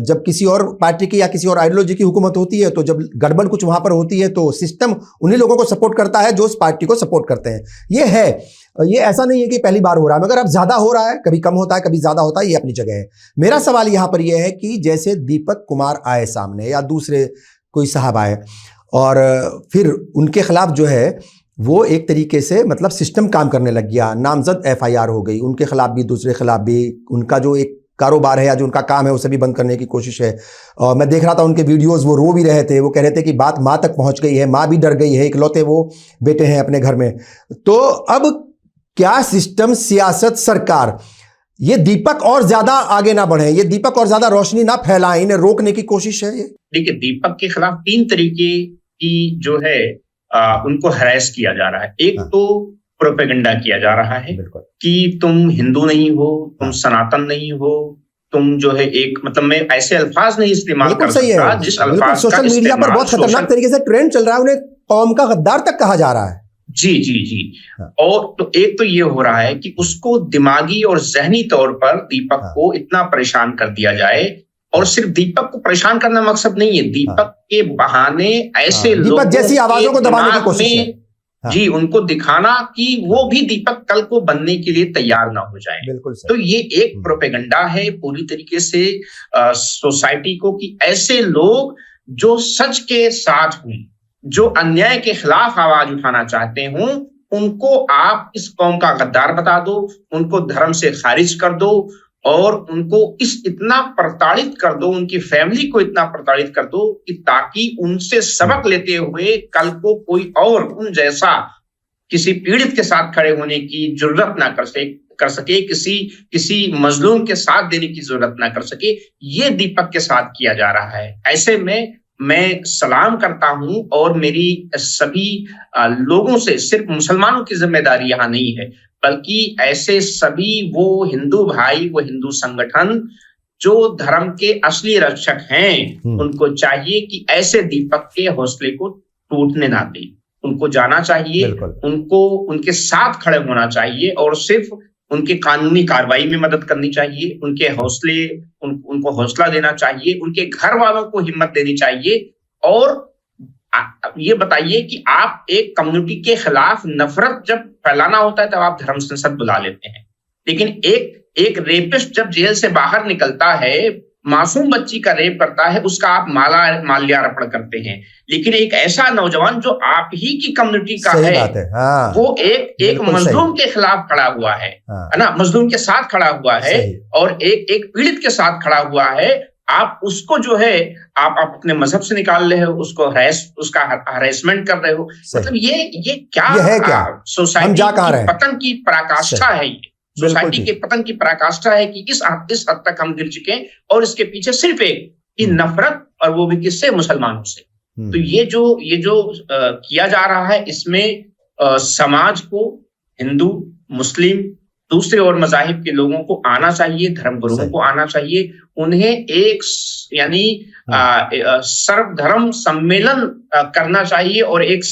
जब किसी और पार्टी की या किसी और आइडियोलॉजी की हुकूमत होती है तो जब गड़बड़ कुछ वहाँ पर होती है तो सिस्टम उन्हीं लोगों को सपोर्ट करता है जो उस पार्टी को सपोर्ट करते हैं। ये है, ये ऐसा नहीं है कि पहली बार हो रहा है, मगर अब ज़्यादा हो रहा है, कभी कम होता है, कभी ज़्यादा होता है, ये अपनी जगह है। मेरा सवाल यहाँ पर यह है कि जैसे दीपक कुमार आए सामने या दूसरे कोई साहब आए और फिर उनके खिलाफ जो है वो एक तरीके से मतलब सिस्टम काम करने लग गया, नामजद एफआईआर हो गई, उनके खिलाफ भी दूसरे खिलाफ भी, उनका जो एक कारोबार है या जो उनका काम है उसे भी बंद करने की कोशिश है। और मैं देख रहा था उनके वीडियोस, वो रो भी रहे थे, वो कह रहे थे कि बात माँ तक पहुंच गई है, माँ भी डर गई है, इकलौते वो बेटे हैं अपने घर में। तो अब क्या सिस्टम, सियासत, सरकार, ये दीपक और ज्यादा आगे ना बढ़े, ये दीपक और ज्यादा रोशनी ना फैलाएं, इन्हें रोकने की कोशिश है? ये देखिए, दीपक के खिलाफ 3 तरीके की जो है उनको हैरेस किया जा रहा है। एक तो प्रोपेगेंडा किया जा रहा है कि तुम हिंदू नहीं हो, तुम सनातन नहीं हो, तुम जो है एक, मतलब मैं ऐसे अल्फाज नहीं इस्तेमाल कर सकता जिस अल्फाज सोशल मीडिया पर बहुत खतरनाक तरीके से ट्रेंड चल रहा है, उन्हें कौम का गद्दार तक कहा जा रहा है। जी जी जी। और तो एक तो ये हो रहा है कि उसको दिमागी और जहनी तौर पर दीपक को इतना परेशान कर दिया जाए, और सिर्फ दीपक को परेशान करना मकसद नहीं है, दीपक के बहाने ऐसे लोगों जैसी आवाजों को दबाने की कोशिश है। जी, उनको दिखाना कि वो भी दीपक कल को बनने के लिए तैयार ना हो जाए। बिल्कुल तो ये एक प्रोपेगेंडा है पूरी तरीके से सोसाइटी को कि ऐसे लोग जो सच के साथ हों, जो अन्याय के खिलाफ आवाज उठाना चाहते हों, उनको आप इस कौम का गद्दार बता दो, उनको धर्म से खारिज कर दो और उनको इतना प्रताड़ित कर दो, उनकी फैमिली को इतना प्रताड़ित कर दो कि ताकि उनसे सबक लेते हुए कल को कोई और उन जैसा किसी पीड़ित के साथ खड़े होने की जुर्रत ना कर सके, किसी मजलूम के साथ देने की जरूरत ना कर सके। ये दीपक के साथ किया जा रहा है। ऐसे में मैं सलाम करता हूं और मेरी सभी लोगों से, सिर्फ मुसलमानों की जिम्मेदारी यहां नहीं है बल्कि ऐसे सभी वो हिंदू भाई, वो हिंदू संगठन जो धर्म के असली रक्षक हैं, उनको चाहिए कि ऐसे दीपक के हौसले को टूटने ना दें। उनको जाना चाहिए, उनको उनके साथ खड़े होना चाहिए और सिर्फ उनके कानूनी कार्रवाई में मदद करनी चाहिए, उनके हौसले उनको हौसला देना चाहिए, उनके घर वालों को हिम्मत देनी चाहिए। और ये बताइए कि आप एक कम्युनिटी के खिलाफ नफरत जब फैलाना होता है तब आप धर्म संसद बुला लेते हैं, लेकिन एक रेपिस्ट जब जेल से बाहर निकलता है, मासूम बच्ची का रेप करता है, उसका आप माल्यार्पण करते हैं। लेकिन एक ऐसा नौजवान जो आप ही की कम्युनिटी का है, हाँ, वो एक मजलूम के खिलाफ खड़ा हुआ है, है ना, मजलूम के साथ खड़ा हुआ है और एक पीड़ित के साथ खड़ा हुआ है, आप उसको जो है आप अपने मजहब से निकाल रहे हो, उसको उसका हरेसमेंट कर रहे हो। मतलब ये क्या सोसाइटी की पतन की पराकाष्ठा है। ये सोसाइटी के पतन की पराकाष्ठा है कि इस हद तक हम गिर चुके हैं और इसके पीछे सिर्फ एक कि नफरत, और वो भी किससे? मुसलमानों से। तो ये जो किया जा रहा है, इसमें समाज को, हिंदू, मुस्लिम, दूसरे और मजाहिब के लोगों को आना चाहिए, धर्मगुरुओं को आना चाहिए, उन्हें एक यानी सर्वधर्म सम्मेलन करना चाहिए और एक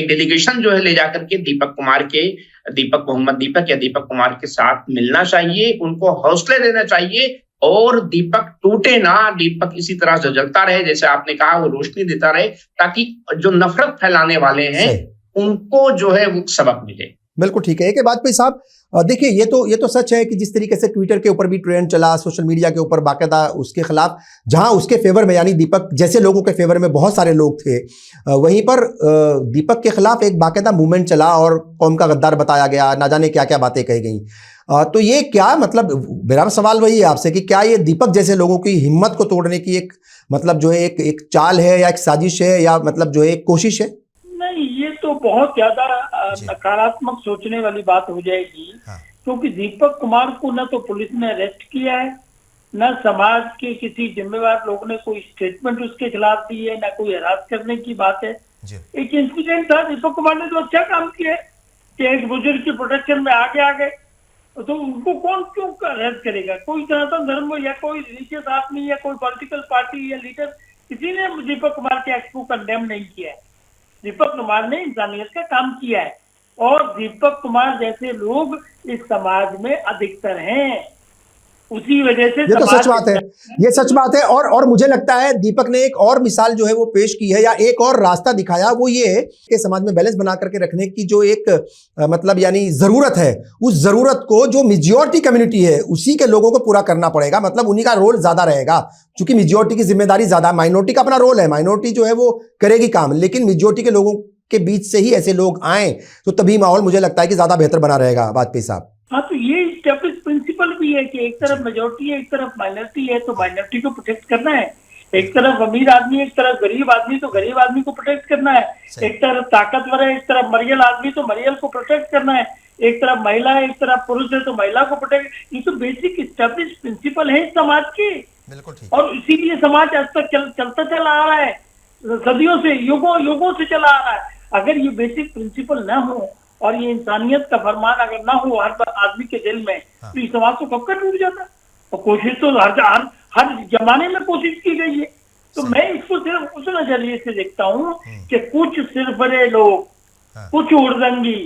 डेलीगेशन जो है ले जाकर के दीपक मोहम्मद दीपक या दीपक कुमार के साथ मिलना चाहिए, उनको हौसले देना चाहिए और दीपक टूटे ना, दीपक इसी तरह जलता रहे, जैसे आपने कहा, वो रोशनी देता रहे, ताकि जो नफरत फैलाने वाले हैं उनको जो है वो सबक मिले। बिल्कुल ठीक है। एक बात पे साहब देखिए, ये तो सच है कि जिस तरीके से ट्विटर के ऊपर भी ट्रेंड चला, सोशल मीडिया के ऊपर बाकायदा उसके खिलाफ, जहां उसके फेवर में यानी दीपक जैसे लोगों के फेवर में बहुत सारे लोग थे, वहीं पर दीपक के खिलाफ एक बाकायदा मूवमेंट चला और कौम का गद्दार बताया गया, ना जाने क्या क्या बातें कही गई। तो ये क्या मतलब, मेरा सवाल वही है आपसे कि क्या ये दीपक जैसे लोगों की हिम्मत को तोड़ने की एक मतलब जो है एक चाल है या एक साजिश है या मतलब जो है एक कोशिश है? नहीं, ये तो बहुत ज्यादा नकारात्मक सोचने वाली बात हो जाएगी। हाँ। क्योंकि दीपक कुमार को न तो पुलिस ने अरेस्ट किया है, न समाज के किसी जिम्मेवार लोग ने कोई स्टेटमेंट उसके खिलाफ दी है, न कोई हरास करने की बात है। एक इंसिडेंट था, दीपक कुमार ने तो अच्छा काम किया है कि एक बुजुर्ग की प्रोटेक्शन में आगे आ गए, तो उनको कौन क्यों अरेस्ट करेगा? कोई सनातन धर्म या कोई रिलीजियस आदमी या कोई पॉलिटिकल पार्टी या लीडर, किसी ने दीपक कुमार के एक्ट को कंडेम नहीं किया है। दीपक कुमार ने इंसानियत का काम किया है और दीपक कुमार जैसे लोग इस समाज में अधिकतर हैं, उसी वजह से ये तो सच बात है, ये सच बात है। और मुझे लगता है दीपक ने एक और मिसाल जो है वो पेश की है या एक और रास्ता दिखाया, वो ये है कि समाज में बैलेंस बना करके रखने की जो एक मतलब यानी जरूरत है, उस जरूरत को जो मेजॉरिटी कम्युनिटी है उसी के लोगों को पूरा करना पड़ेगा। मतलब उन्हीं का रोल ज्यादा रहेगा, क्योंकि मेजॉरिटी की जिम्मेदारी ज्यादा, माइनॉरिटी का अपना रोल है, माइनॉरिटी जो है वो करेगी काम, लेकिन मेजॉरिटी के लोगों के बीच से ही ऐसे लोग आए तो तभी माहौल मुझे लगता है कि ज्यादा बेहतर बना रहेगा। वाजपेयी साहब, हाँ, तो ये एस्टैब्लिश प्रिंसिपल भी है कि एक तरफ मेजॉरिटी है, एक तरफ माइनॉरिटी है, तो माइनॉरिटी को प्रोटेक्ट करना है। एक तरफ अमीर आदमी, एक तरफ गरीब आदमी, तो गरीब आदमी को प्रोटेक्ट करना है। एक तरफ ताकतवर है, एक तरफ मरियल आदमी, तो मरियल को प्रोटेक्ट करना है। एक तरफ महिला है, एक तरफ पुरुष है, तो महिला को प्रोटेक्ट। ये तो बेसिक एस्टैब्लिश प्रिंसिपल है समाज के, और इसीलिए समाज आज तक चलता चला आ रहा है, सदियों से, युगों से चला आ रहा है। अगर ये बेसिक प्रिंसिपल ना हो और ये इंसानियत का फरमान अगर ना हो हर आदमी के दिल में, तो इस समाज को कब का टूट जाता। और कोशिश तो हर जमाने में कोशिश की गई है। तो मैं इसको सिर्फ उस नजरिए से देखता हूँ कि कुछ सिरफरे लोग, कुछ उर्दंगी,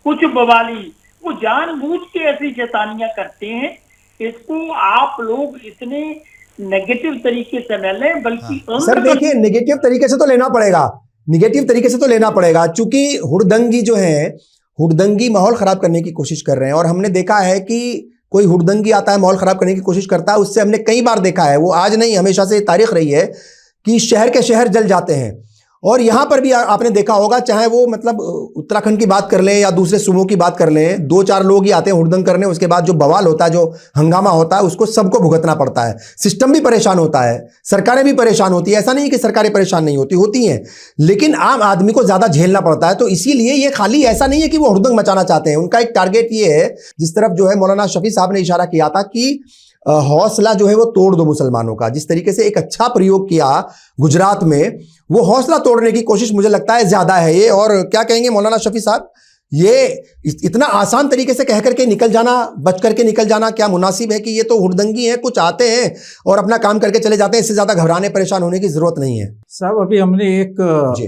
कुछ बवाली, वो जानबूझ के ऐसी शैतानियां करते हैं। इसको आप लोग इतने नेगेटिव तरीके से न लें, बल्कि सर देखिए, नेगेटिव तरीके से तो लेना पड़ेगा, नेगेटिव तरीके से तो लेना पड़ेगा, क्योंकि हुड़दंगी जो है, हुड़दंगी माहौल खराब करने की कोशिश कर रहे हैं। और हमने देखा है कि कोई हुड़दंगी आता है, माहौल खराब करने की कोशिश करता है, उससे हमने कई बार देखा है, वो आज नहीं हमेशा से तारीख रही है कि शहर के शहर जल जाते हैं। और यहाँ पर भी आपने देखा होगा, चाहे वो मतलब उत्तराखंड की बात कर लें या दूसरे सूबों की बात कर लें, 2-4 लोग ही आते हैं हुड़दंग करने, उसके बाद जो बवाल होता है, जो हंगामा होता है, उसको सबको भुगतना पड़ता है। सिस्टम भी परेशान होता है, सरकारें भी परेशान होती है, ऐसा नहीं कि सरकारें परेशान नहीं होती हैं, लेकिन आम आदमी को ज़्यादा झेलना पड़ता है। तो इसीलिए ये खाली ऐसा नहीं है कि वो हुड़दंग मचाना चाहते हैं, उनका एक टारगेट ये है, जिस तरफ जो है मौलाना शफी साहब ने इशारा किया था कि हौसला जो है वो तोड़ दो मुसलमानों का, जिस तरीके से एक अच्छा प्रयोग किया गुजरात में, वो हौसला तोड़ने की कोशिश मुझे लगता है ज्यादा है ये। और क्या कहेंगे मौलाना शफी साहब ये इतना आसान तरीके से कह करके निकल जाना, बच करके निकल जाना क्या मुनासिब है कि ये तो हुड़दंगी है, कुछ आते हैं और अपना काम करके चले जाते हैं, इससे ज़्यादा घबराने परेशान होने की ज़रूरत नहीं है। साहब अभी हमने एक जी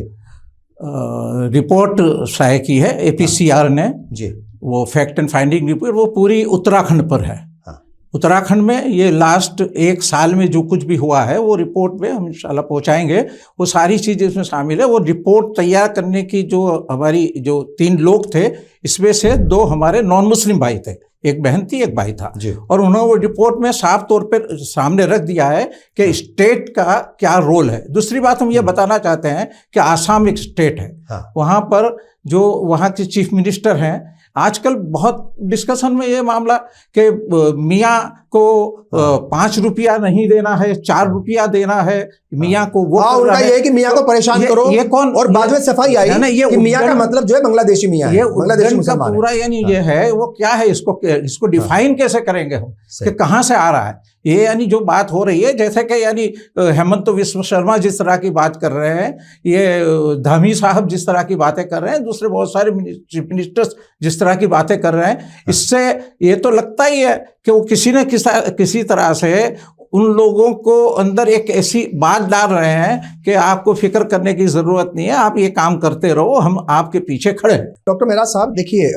रिपोर्ट शाये की है APCR ने, जी, वो फैक्ट एंड फाइंडिंग रिपोर्ट, वो पूरी उत्तराखंड पर है। हाँ। उत्तराखंड में ये लास्ट 1 साल में जो कुछ भी हुआ है वो रिपोर्ट में हम इंशाल्लाह पहुंचाएंगे, वो सारी चीज़ें इसमें शामिल है। वो रिपोर्ट तैयार करने की जो हमारी जो 3 लोग थे, इसमें से 2 हमारे नॉन मुस्लिम भाई थे, एक बहन थी एक भाई था, और उन्होंने वो रिपोर्ट में साफ तौर पर सामने रख दिया है कि स्टेट का क्या रोल है। दूसरी बात हम ये बताना चाहते हैं कि आसाम एक स्टेट है, वहाँ पर जो वहाँ के चीफ मिनिस्टर हैं, आजकल बहुत डिस्कशन में ये मामला कि मियाँ को 5 रुपया नहीं देना है, 4 रुपया देना है मियाँ को, वो उनका ये है कि मियाँ को परेशान करो, ये कौन, और बाद में सफाई आई ना, ये कि मियाँ का मतलब जो है बांग्लादेशी मियाँ है, बांग्लादेशी मुसलमान पूरा यानी ये है, वो क्या है, इसको डिफाइन कैसे करेंगे हम कि कहाँ से आ रहा है ये, यानी जो बात हो रही है, जैसे कि यानी हेमंत विश्व शर्मा जिस तरह की बात कर रहे हैं, ये धामी साहब जिस तरह की बातें कर रहे हैं, दूसरे बहुत सारे चीफ मिनिस्टर्स जिस तरह की बातें कर रहे हैं, इससे ये तो लगता ही है कि वो किसी न किसी तरह से उन लोगों को अंदर एक ऐसी बात डाल रहे हैं कि आपको फिक्र करने की ज़रूरत नहीं है, आप ये काम करते रहो, हम आपके पीछे खड़े हैं। डॉक्टर मेहराज साहब, देखिए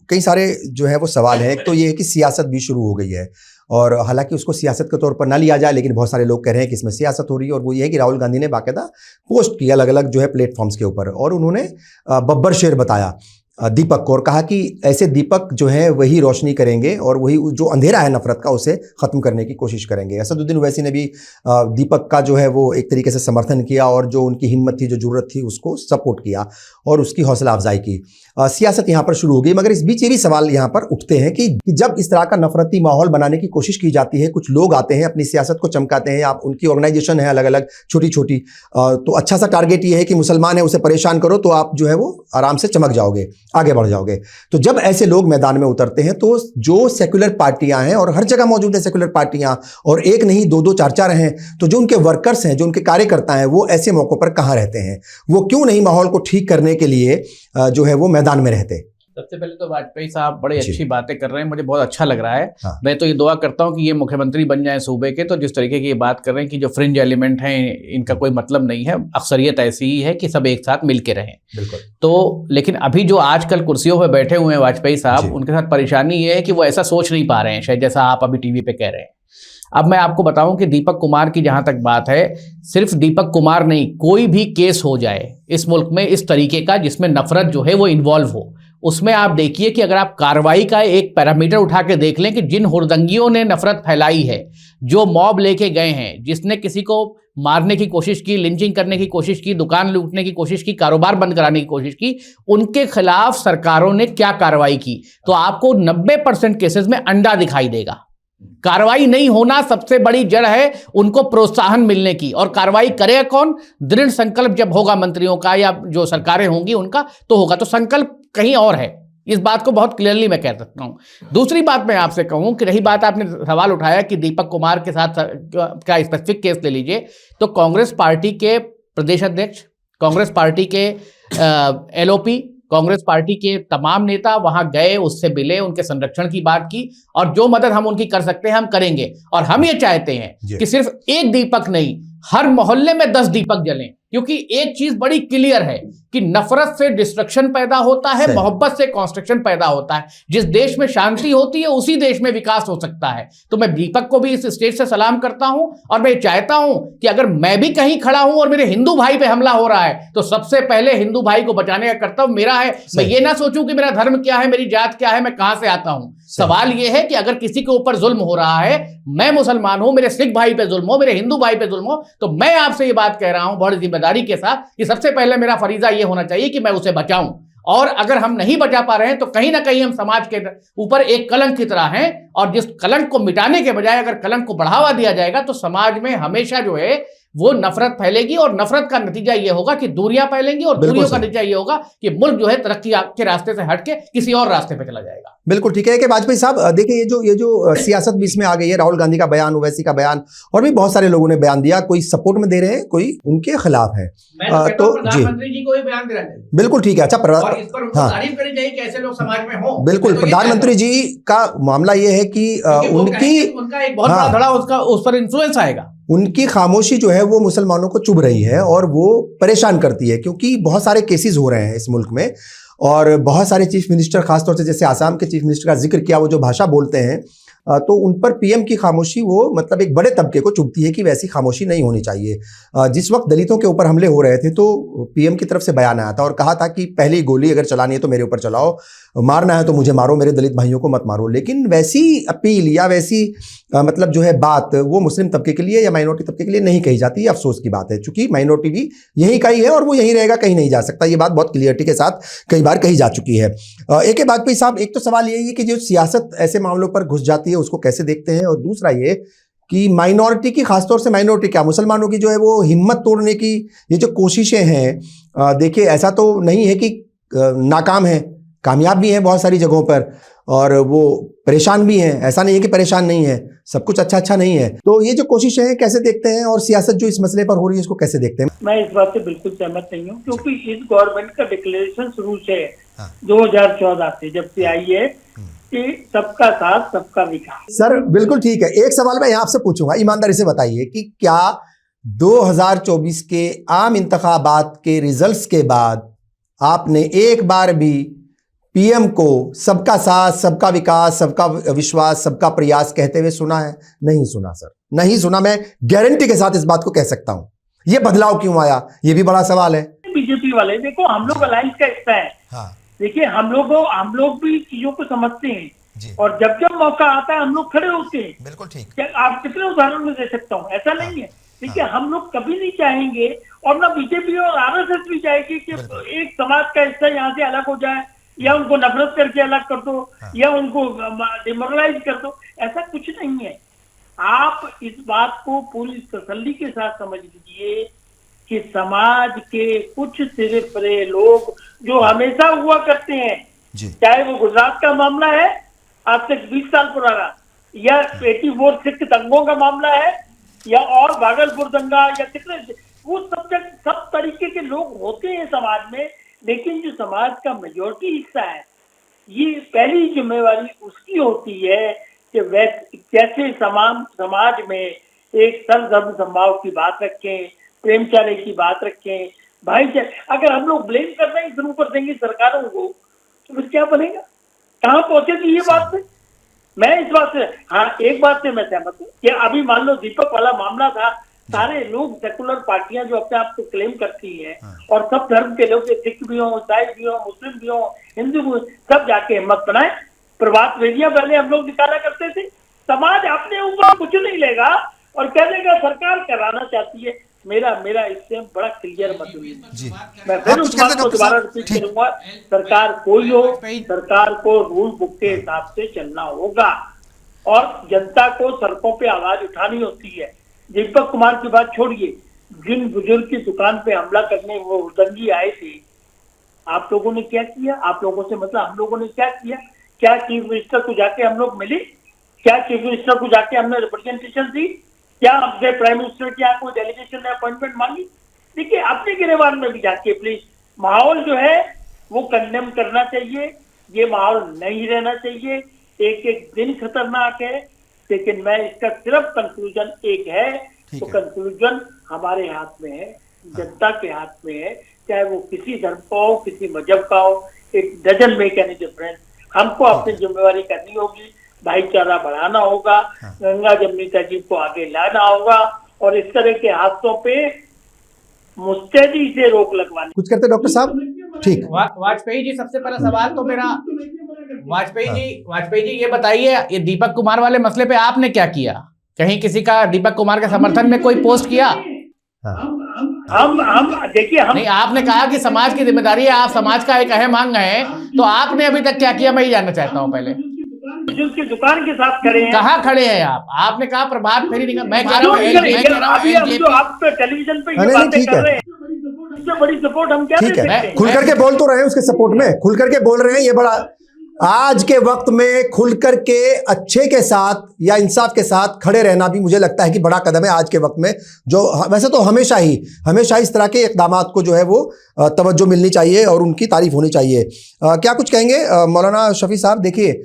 कई सारे जो है वो सवाल हैं। एक तो ये है कि सियासत भी शुरू हो गई है, और हालांकि उसको सियासत के तौर पर ना लिया जाए, लेकिन बहुत सारे लोग कह रहे हैं कि इसमें सियासत हो रही है। और वो ये है कि राहुल गांधी ने बाकायदा पोस्ट किया अलग अलग जो है प्लेटफॉर्म्स के ऊपर, और उन्होंने बब्बर शेर बताया दीपक को, और कहा कि ऐसे दीपक जो है वही रोशनी करेंगे और वही जो अंधेरा है नफरत का उसे ख़त्म करने की कोशिश करेंगे। असदुद्दीन ओवैसी ने भी दीपक का जो है वो एक तरीके से समर्थन किया, और जो उनकी हिम्मत थी, जो ज़रूरत थी, उसको सपोर्ट किया और उसकी हौसला अफजाई की। सियासत यहाँ पर शुरू हो गई, मगर इस बीच ये भी सवाल यहाँ पर उठते हैं कि जब इस तरह का नफरती माहौल बनाने की कोशिश की जाती है, कुछ लोग आते हैं अपनी सियासत को चमकाते हैं, आप उनकी ऑर्गेनाइजेशन है अलग अलग छोटी छोटी, तो अच्छा सा टारगेट ये है कि मुसलमान है उसे परेशान करो तो आप जो है वो आराम से चमक जाओगे, आगे बढ़ जाओगे। तो जब ऐसे लोग मैदान में उतरते हैं तो जो सेक्युलर पार्टियां हैं, और हर जगह मौजूद है सेक्युलर पार्टियां, और एक नहीं 2-2 4-4 हैं, तो जो उनके वर्कर्स हैं, जो उनके कार्यकर्ता हैं, वो ऐसे मौकों पर कहाँ रहते हैं? वो क्यों नहीं माहौल को ठीक करने के लिए जो है वो मैदान में रहते? सबसे पहले तो वाजपेयी साहब बड़े अच्छी बातें कर रहे हैं, मुझे बहुत अच्छा लग रहा है। मैं तो ये दुआ करता हूं कि ये मुख्यमंत्री बन जाएं सूबे के, तो जिस तरीके की ये बात कर रहे हैं कि जो फ्रिंज एलिमेंट हैं इनका कोई मतलब नहीं है, अक्सरियत ऐसी ही है कि सब एक साथ मिलके रहें। बिल्कुल। तो लेकिन अभी जो आजकल कुर्सियों पर बैठे हुए हैं वाजपेयी साहब, उनके साथ परेशानी ये है कि वो ऐसा सोच नहीं पा रहे हैं शायद, जैसा आप अभी टीवी पे कह रहे हैं। अब मैं आपको बताऊं कि दीपक कुमार की जहां तक बात है, सिर्फ दीपक कुमार नहीं, कोई भी केस हो जाए इस मुल्क में इस तरीके का जिसमें नफरत जो है वो इन्वॉल्व हो, उसमें आप देखिए कि अगर आप कार्रवाई का एक पैरामीटर उठा के देख लें कि जिन हुड़दंगियों ने नफरत फैलाई है, जो मॉब लेके गए हैं, जिसने किसी को मारने की कोशिश की, लिंचिंग करने की कोशिश की, दुकान लूटने की कोशिश की, कारोबार बंद कराने की कोशिश की, उनके खिलाफ सरकारों ने क्या कार्रवाई की, तो आपको 90% केसेस में अंडा दिखाई देगा। कार्रवाई नहीं होना सबसे बड़ी जड़ है उनको प्रोत्साहन मिलने की, और कार्रवाई करेगा कौन? दृढ़ संकल्प जब होगा मंत्रियों का या जो सरकारें होंगी उनका, तो होगा। तो संकल्प कहीं और है, इस बात को बहुत क्लियरली मैं कह सकता हूं। दूसरी बात मैं आपसे कहूं कि रही बात, आपने सवाल उठाया कि दीपक कुमार के साथ का स्पेसिफिक केस ले लीजिए, तो कांग्रेस पार्टी के प्रदेश अध्यक्ष, कांग्रेस पार्टी के LOP, कांग्रेस पार्टी के तमाम नेता वहां गए, उससे मिले, उनके संरक्षण की बात की, और जो मदद हम उनकी कर सकते हैं हम करेंगे। और हम ये चाहते हैं कि सिर्फ एक दीपक नहीं, हर मोहल्ले में 10 दीपक जलें, क्योंकि एक चीज बड़ी क्लियर है कि नफरत से डिस्ट्रक्शन पैदा होता है, मोहब्बत से कंस्ट्रक्शन पैदा होता है। जिस देश में शांति होती है उसी देश में विकास हो सकता है। तो मैं दीपक को भी इस स्टेज से सलाम करता हूं, और मैं चाहता हूं कि अगर मैं भी कहीं खड़ा हूं और मेरे हिंदू भाई पे हमला हो रहा है, तो सबसे पहले हिंदू भाई को बचाने का कर्तव्य मेरा है। मैं ये ना सोचूं कि मेरा धर्म क्या है, मेरी जात क्या है, मैं कहां से आता हूं। सवाल यह है कि अगर किसी के ऊपर जुल्म हो रहा है, मैं मुसलमान हूं, मेरे सिख भाई पे जुल्म हो, मेरे हिंदू भाई पे जुल्म हो, तो मैं आपसे ये बात कह रहा हूं बड़ी जिम्मेदारी के साथ कि सबसे पहले मेरा फरीजा ये होना चाहिए कि मैं उसे बचाऊं। और अगर हम नहीं बचा पा रहे हैं तो कहीं ना कहीं हम समाज के ऊपर एक कलंक की तरह हैं, और जिस कलंक को मिटाने के बजाय अगर कलंक को बढ़ावा दिया जाएगा तो समाज में हमेशा जो है वो नफरत फैलेगी और नफरत का नतीजा ये होगा कि दूरियां फैलेंगी और दूरियों का नतीजा ये होगा कि मुल्क जो है तरक्की के रास्ते से हट के किसी और रास्ते पे चला जाएगा। बिल्कुल ठीक है कि वाजपेयी साहब देखिए ये जो सियासत बीच में आ गई है, राहुल गांधी का बयान, ओवैसी का बयान और भी बहुत सारे लोगों ने बयान दिया, कोई सपोर्ट में दे रहे हैं, कोई उनके खिलाफ है। तो प्रधानमंत्री जी को भी बयान देना चाहिए। बिल्कुल ठीक है। अच्छा, और इस पर उनको तारीफ करनी चाहिए कि ऐसे लोग समाज में हो। बिल्कुल, प्रधानमंत्री जी का मामला ये है कि उनका एक बहुत बड़ा धड़ा उसका उस पर इन्फ्लुएंस आएगा। उनकी खामोशी जो है वो मुसलमानों को चुभ रही है और वो परेशान करती है, क्योंकि बहुत सारे केसेस हो रहे हैं इस मुल्क में और बहुत सारे चीफ मिनिस्टर, खासतौर से जैसे आसाम के चीफ मिनिस्टर का जिक्र किया, वो जो भाषा बोलते हैं तो उन पर पीएम की खामोशी वो मतलब एक बड़े तबके को चुभती है कि वैसी खामोशी नहीं होनी चाहिए। जिस वक्त दलितों के ऊपर हमले हो रहे थे तो पीएम की तरफ से बयान आया था और कहा था कि पहली गोली अगर चलानी है तो मेरे ऊपर चलाओ, मारना है तो मुझे मारो, मेरे दलित भाइयों को मत मारो। लेकिन वैसी अपील या वैसी मतलब जो है बात वो मुस्लिम तबके के लिए या माइनॉरिटी तबके के लिए नहीं कही जाती। ये अफसोस की बात है, क्योंकि माइनॉरिटी भी यही का ही है और वो यहीं रहेगा, कहीं नहीं जा सकता। ये बात बहुत क्लियरिटी के साथ कई बार कही जा चुकी है। एक बात पे साहब, एक तो सवाल यही है कि जो सियासत ऐसे मामलों पर घुस जाती है उसको कैसे देखते हैं, और दूसरा ये कि माइनॉरिटी की, खासतौर से माइनॉरिटी क्या मुसलमानों की जो है वो हिम्मत तोड़ने की ये जो कोशिशें हैं, देखिए ऐसा तो नहीं है कि नाकाम है, कामयाब भी हैं बहुत सारी जगहों पर और वो परेशान भी हैं, ऐसा नहीं है कि परेशान नहीं है, सब कुछ अच्छा नहीं है। तो ये जो कोशिशें हैं कैसे देखते हैं और सियासत जो इस मसले पर हो रही है इसको कैसे देखते हैं? मैं इस बात से बिल्कुल सहमत नहीं हूँ, क्योंकि इस गवर्नमेंट का डिक्लेरेशन शुरू से 2014 से जब से आई है कि सबका साथ सबका विकास। सर बिल्कुल ठीक है। एक सवाल मैं यहाँ आपसे पूछूंगा, ईमानदारी से बताइए कि क्या 2024 के आम इंतखाबात के रिजल्ट्स के बाद आपने एक बार भी पीएम को सबका साथ, सबका विकास, सबका विश्वास, सबका प्रयास कहते हुए सुना है? नहीं सुना सर, नहीं सुना। मैं गारंटी के साथ इस बात को कह सकता हूं। ये बदलाव क्यों आया, ये भी बड़ा सवाल है। बीजेपी वाले देखो, हम लोग अलायंस का हिस्सा है। हाँ। देखिए हम लोग भी चीजों को समझते हैं और जब जब मौका आता है हम लोग खड़े होते हैं। बिल्कुल ठीक। आप कितने उदाहरण में दे सकता हूँ, ऐसा नहीं है। देखिए हम लोग कभी नहीं चाहेंगे और ना बीजेपी और आरएसएस भी चाहेगी कि एक समाज का हिस्सा यहाँ से अलग हो जाए या उनको नफरत करके अलग कर दो या उनको डिमोरलाइज कर दो, ऐसा कुछ नहीं है। आप इस बात को पूरी तसल्ली के साथ समझ लीजिए कि समाज के कुछ सिरे परे लोग जो हमेशा हुआ करते हैं, चाहे वो गुजरात का मामला है आज से 20 साल पुराना, या 84 सिख दंगों का मामला है, या और भागलपुर दंगा, या कितने वो सब तरीके के लोग होते हैं समाज में। लेकिन जो समाज का मेजॉरिटी हिस्सा है, ये पहली जिम्मेवारी उसकी होती है कि वह कैसे समाज में एक सर्वधर्म समभाव की बात रखें, प्रेमचार्य की बात रखें, भाईचारे। अगर हम लोग ब्लेम करना ही शुरू कर देंगे सरकारों को तो फिर क्या बनेगा, कहाँ पहुंचेगी ये बात से। मैं इस बात से, हाँ एक बात से मैं सहमत हूँ कि अभी मान लो दीपक वाला मामला था, सारे लोग सेकुलर पार्टियां जो अपने आप को क्लेम करती हैं और सब धर्म के लोग, सिख भी हो, ईसाई भी हो, मुस्लिम भी हो, हिंदू भी हो, सब जाके हिम्मत बनाए। प्रभात फेरियां पहले हम लोग निकाला करते थे। समाज अपने ऊपर कुछ नहीं लेगा और कह देगा सरकार कराना चाहती है। मेरा इससे बड़ा क्लियर मतलब है। मैं फिर उस बात को दोबारा रिपीट करूंगा, सरकार कोई हो, सरकार को रूल बुक के हिसाब से चलना होगा और जनता को सड़कों पे आवाज उठानी होती है। दीपक कुमार की बात छोड़िए, जिन बुजुर्ग की दुकान पे हमला करने वो उदंगी आए थे, आप लोगों ने क्या किया? आप लोगों से मतलब हम लोगों ने क्या किया? क्या चीफ मिनिस्टर को जाके हम लोग मिले? क्या चीफ मिनिस्टर को जाके हमने रिप्रेजेंटेशन दी? क्या हमसे प्राइम मिनिस्टर की कोई डेलीगेशन ने अपॉइंटमेंट मांगी? देखिए अपने गिरेबान में भी जाके प्लीज, माहौल जो है वो कंडेम करना चाहिए। ये माहौल नहीं रहना चाहिए। एक एक दिन खतरनाक है, लेकिन मैं इसका सिर्फ कंक्लूजन एक है, तो कंक्लूजन हमारे हाथ में है, जनता के हाथ में है, चाहे वो किसी धर्म का हो, किसी मजहब का हो। It doesn't make any difference. हमको अपनी जिम्मेवारी करनी होगी, भाईचारा बढ़ाना होगा, गंगा जमुनी तहजीब को आगे लाना होगा और इस तरह के हादसों पे मुस्तैदी से रोक लगवानी। कुछ करते डॉक्टर साहब? ठीक। वाजपेयी जी, सबसे पहला सवाल तो मेरा वाजपेयी जी ये बताइए, ये दीपक कुमार वाले मसले पे आपने क्या किया? कहीं किसी का दीपक कुमार के समर्थन में कोई पोस्ट किया? हम देखिए, हम नहीं, आपने कहा कि समाज की जिम्मेदारी है, आप समाज का एक अहम अंग है, तो आपने अभी तक क्या किया मैं ये जानना चाहता हूँ पहले। जो उसकी दुकान के साथ खड़े हैं। कहाँ खड़े हैं आप? आपने कहा प्रभात फेरी निकाल, मैं कह रहा हूँ अभी हम जो आप तो टेलीविजन पे ये बातें कर रहे हैं, इससे बड़ी सपोर्ट हम क्या दे ठीक सकते है, हैं? खुल करके बोल तो रहे हैं उसके सपोर्ट में, खुल करके बोल रहे हैं। ये बड़ा आज के वक्त में खुल करके अच्छे के साथ या इंसाफ के साथ खड़े रहना भी मुझे लगता है कि बड़ा कदम है आज के वक्त में। जो वैसे तो हमेशा ही इस तरह के इक़दामात को जो है वो तवज्जो मिलनी चाहिए और उनकी तारीफ होनी चाहिए। क्या कुछ कहेंगे मौलाना शफी साहब? देखिए,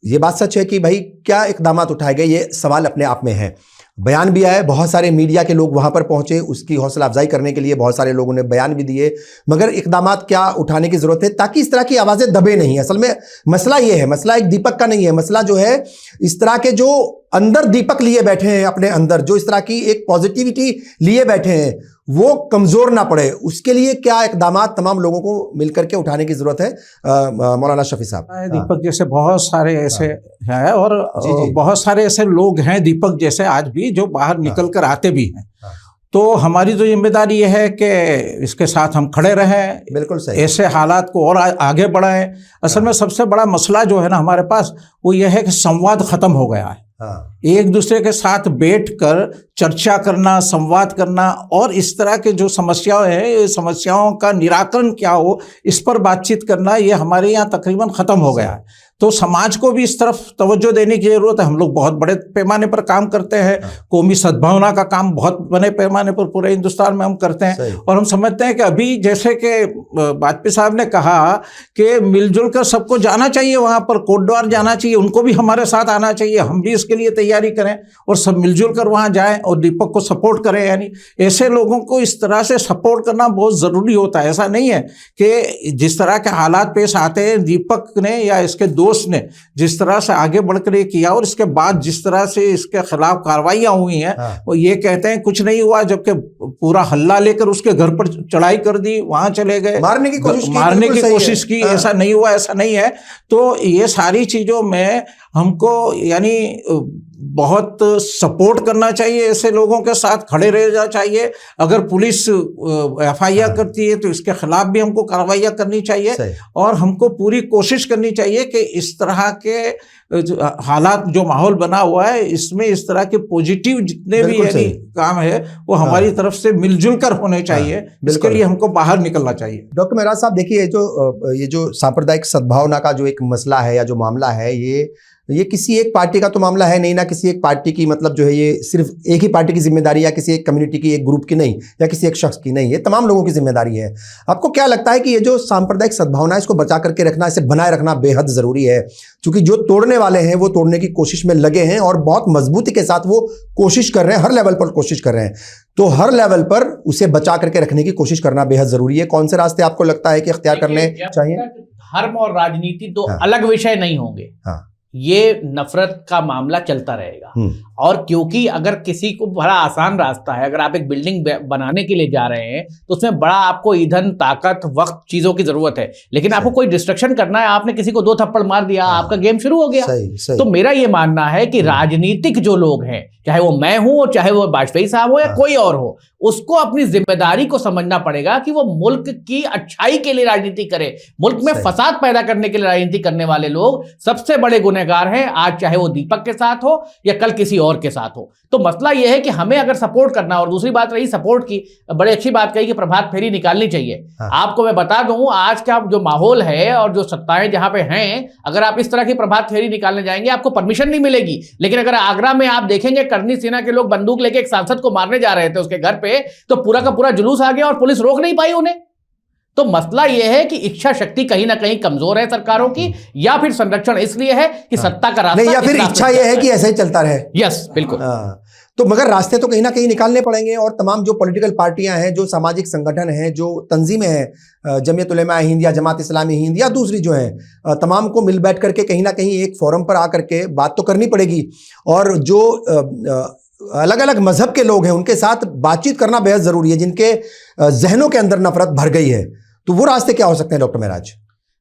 ये बात सच है कि भाई क्या इक़दामात उठाए गए, ये सवाल अपने आप में है। बयान भी आए, बहुत सारे मीडिया के लोग वहाँ पर पहुँचे, उसकी हौसला अफजाई करने के लिए बहुत सारे लोगों ने बयान भी दिए, मगर इक़दामात क्या उठाने की ज़रूरत है ताकि इस तरह की आवाज़ें दबे नहीं। असल में मसला ये है, मसला एक दीपक का नहीं है, मसला जो है इस तरह के जो अंदर दीपक लिए बैठे हैं अपने अंदर, जो इस तरह की एक पॉजिटिविटी लिए बैठे हैं, वो कमज़ोर ना पड़े, उसके लिए क्या इक़दामात तमाम लोगों को मिलकर के उठाने की ज़रूरत है? मौलाना शफी साहब। दीपक जैसे बहुत सारे ऐसे हैं और जी। बहुत सारे ऐसे लोग हैं दीपक जैसे आज भी, जो बाहर निकल कर आते भी हैं। तो हमारी तो जिम्मेदारी ये है कि इसके साथ हम खड़े रहें, बिल्कुल सही। ऐसे हालात को और आगे बढ़ाएं। असल में सबसे बड़ा मसला जो है ना हमारे पास, वो ये है कि संवाद ख़त्म हो गया है। एक दूसरे के साथ बैठकर चर्चा करना, संवाद करना और इस तरह के जो समस्याएं हैं, ये समस्याओं का निराकरण क्या हो, इस पर बातचीत करना, ये हमारे यहाँ तकरीबन ख़त्म हो गया है। तो समाज को भी इस तरफ तवज्जो देने की ज़रूरत है। हम लोग बहुत बड़े पैमाने पर काम करते हैं, कौमी सद्भावना का काम बहुत बड़े पैमाने पर पूरे हिंदुस्तान में हम करते हैं। और हम समझते हैं कि अभी जैसे कि वाजपेयी साहब ने कहा कि मिलजुल कर सबको जाना चाहिए, वहाँ पर कोटद्वार जाना चाहिए, उनको भी हमारे साथ आना चाहिए, हम भी इसके लिए तैयारी करें और सब मिलजुल कर वहाँ जाएँ और दीपक को सपोर्ट करें। यानी ऐसे लोगों को इस तरह से सपोर्ट करना बहुत ज़रूरी होता है। ऐसा नहीं है कि जिस तरह के हालात पेश आते हैं, दीपक ने या इसके दोस्त ने जिस तरह से आगे बढ़कर ये किया और इसके बाद जिस तरह से इसके खिलाफ कार्रवाइयाँ हुई हैं, वो ये कहते हैं कुछ नहीं हुआ, जबकि पूरा हल्ला लेकर उसके घर पर चढ़ाई कर दी, वहाँ चले गए, मारने की कोशिश की। ऐसा नहीं हुआ, ऐसा नहीं है। तो ये सारी चीज़ों में हमको यानी बहुत सपोर्ट करना चाहिए, ऐसे लोगों के साथ खड़े रहना चाहिए। अगर पुलिस FIR करती है तो इसके खिलाफ भी हमको कार्रवाइयाँ करनी चाहिए और हमको पूरी कोशिश करनी चाहिए कि इस तरह के हालात जो माहौल बना हुआ है, इसमें इस तरह के पॉजिटिव जितने भी काम है वो हमारी तरफ से मिलजुल कर होने चाहिए। इसके लिए हमको बाहर निकलना चाहिए। डॉक्टर मेहराज साहब, देखिए ये जो सांप्रदायिक सद्भावना का जो एक मसला है या जो मामला है, ये किसी एक पार्टी का तो मामला है नहीं ना, किसी एक पार्टी की मतलब जो है ये सिर्फ एक ही पार्टी की जिम्मेदारी या किसी एक कम्युनिटी की, एक ग्रुप की नहीं, या किसी एक शख्स की नहीं, ये तमाम लोगों की जिम्मेदारी है। आपको क्या लगता है कि ये जो सांप्रदायिक सद्भावना है, इसको बचा करके रखना, इसे बनाए रखना बेहद ज़रूरी है? क्योंकि जो तोड़ने वाले हैं वो तोड़ने की कोशिश में लगे हैं और बहुत मजबूती के साथ वो कोशिश कर रहे हैं, हर लेवल पर कोशिश कर रहे हैं। तो हर लेवल पर उसे बचा करके रखने की कोशिश करना बेहद ज़रूरी है। कौन से रास्ते आपको लगता है कि इख्तियार करने चाहिए? धर्म और राजनीति दो अलग विषय नहीं होंगे। ये नफरत का मामला चलता रहेगा। और क्योंकि अगर किसी को बड़ा आसान रास्ता है, अगर आप एक बिल्डिंग बनाने के लिए जा रहे हैं तो उसमें बड़ा आपको ईंधन, ताकत, वक्त, चीजों की जरूरत है, लेकिन आपको कोई डिस्ट्रक्शन करना है, आपने किसी को 2 थप्पड़ मार दिया, आपका गेम शुरू हो गया। तो मेरा ये मानना है कि राजनीतिक जो लोग हैं, चाहे वो मैं हूं, चाहे वो वाजपेयी साहब हो या कोई और हो, उसको अपनी जिम्मेदारी को समझना पड़ेगा कि वो मुल्क की अच्छाई के लिए राजनीति करे। मुल्क में फसाद पैदा करने के लिए राजनीति करने वाले लोग सबसे बड़े गुनहगार हैं, आज चाहे वो दीपक के साथ हो या कल किसी और के साथ हो। तो मसला यह है कि हमें अगर सपोर्ट करना, और दूसरी बात रही सपोर्ट की, बड़ी अच्छी बात कही कि प्रभात फेरी निकालनी चाहिए। आपको मैं बता दूं, आज का जो माहौल है और जो सत्ताएं जहां पे हैं, अगर आप इस तरह की प्रभात फेरी निकालने जाएंगे आपको परमिशन नहीं मिलेगी। लेकिन अगर आगरा में आप देखेंगे, करनी सेना के लोग बंदूक लेके एक सांसद को मारने जा रहे थे उसके घर पे, तो पूरा का पूरा जुलूस आ गया और पुलिस रोक नहीं पाई उन्हें। तो मसला यह है कि इच्छा शक्ति कहीं ना कहीं कमजोर है सरकारों की, या फिर संरक्षण इसलिए है कि सत्ता का रास्ता नहीं, या फिर इच्छा यह है कि ऐसा ही चलता रहे। यस, बिल्कुल। तो मगर रास्ते तो कहीं ना कहीं निकालने पड़ेंगे और तमाम जो पॉलिटिकल पार्टियां हैं, जो सामाजिक संगठन हैं, जो तंजीमें हैं, जमीयत उलेमा हिंद या जमात इस्लामी हिंद या दूसरी जो हैं, तमाम को मिल बैठ करके कहीं ना कहीं एक फोरम पर आकर के बात तो करनी पड़ेगी। और जो अलग अलग मजहब के लोग हैं उनके साथ बातचीत करना बेहद ज़रूरी है, जिनके जहनों के अंदर नफरत भर गई है। तो वो रास्ते क्या हो सकते हैं डॉक्टर मेहराज?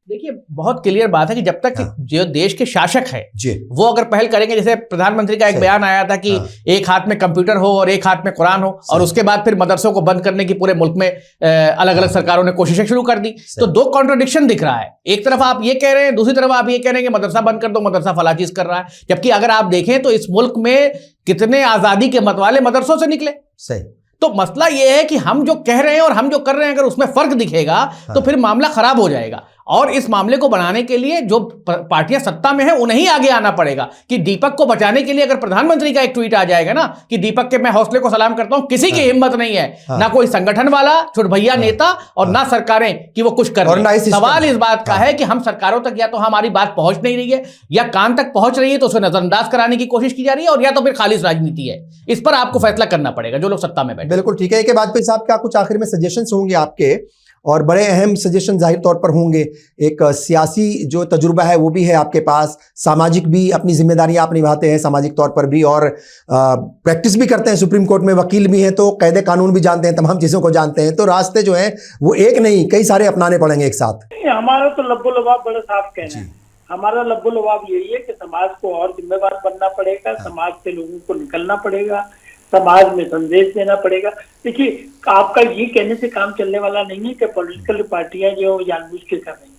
देखिए, बहुत क्लियर बात है कि जब तक जो देश के शासक है जी, वो अगर पहल करेंगे, जैसे प्रधानमंत्री का एक बयान आया था कि एक हाथ में कंप्यूटर हो और एक हाथ में कुरान हो, और उसके बाद फिर मदरसों को बंद करने की पूरे मुल्क में अलग अलग सरकारों ने कोशिशें शुरू कर दी। तो दो कॉन्ट्रडिक्शन दिख रहा है, एक तरफ आप ये कह रहे हैं, दूसरी तरफ आप ये कह रहे हैं कि मदरसा बंद कर दो, मदरसा फला चीज कर रहा है। जबकि अगर आप देखें तो इस मुल्क में कितने आजादी के मतवाले मदरसों से निकले। सही। तो मसला यह है कि हम जो कह रहे हैं और हम जो कर रहे हैं, अगर उसमें फर्क दिखेगा तो फिर मामला खराब हो जाएगा। और इस मामले को बनाने के लिए जो पार्टियां सत्ता में हैं उन्हें आगे आना पड़ेगा कि दीपक को बचाने के लिए अगर प्रधानमंत्री का एक ट्वीट आ जाएगा ना कि दीपक के मैं हौसले को सलाम करता हूं, किसी की हिम्मत नहीं है, ना कोई संगठन वाला छोट भैया नेता और ना सरकारें कि वो कुछ कर रही हैं। सवाल इस बात का है कि हम सरकारों तक या तो हमारी बात पहुंच नहीं रही है, या कान तक पहुंच रही है तो उसे नजरअंदाज कराने की कोशिश की जा रही है, और या तो फिर खालिश राजनीति है। इस पर आपको फैसला करना पड़ेगा जो लोग सत्ता में बैठे। बिल्कुल ठीक है। एक बात पे साहब, क्या कुछ आखिर में सजेशंस होंगे आपके, और बड़े अहम सजेशन जाहिर तौर पर होंगे। एक सियासी जो तजुर्बा है वो भी है आपके पास, सामाजिक भी अपनी जिम्मेदारियां आप निभाते हैं सामाजिक तौर पर भी, और प्रैक्टिस भी करते हैं, सुप्रीम कोर्ट में वकील भी हैं, तो कायदे कानून भी जानते हैं, तमाम चीज़ों को जानते हैं। तो रास्ते जो हैं वो एक नहीं कई सारे अपनाने पड़ेंगे एक साथ। हमारा तो लब्बो लबाब बड़ा साफ कहना है। हमारा लब्बो लबाब यही है कि समाज को और जिम्मेदार बनना पड़ेगा, समाज से लोगों को निकलना पड़ेगा, समाज में संदेश देना पड़ेगा। देखिए, आपका ये कहने से काम चलने वाला नहीं है कि पॉलिटिकल पार्टियां जो जानबूझ के कर रही हैं।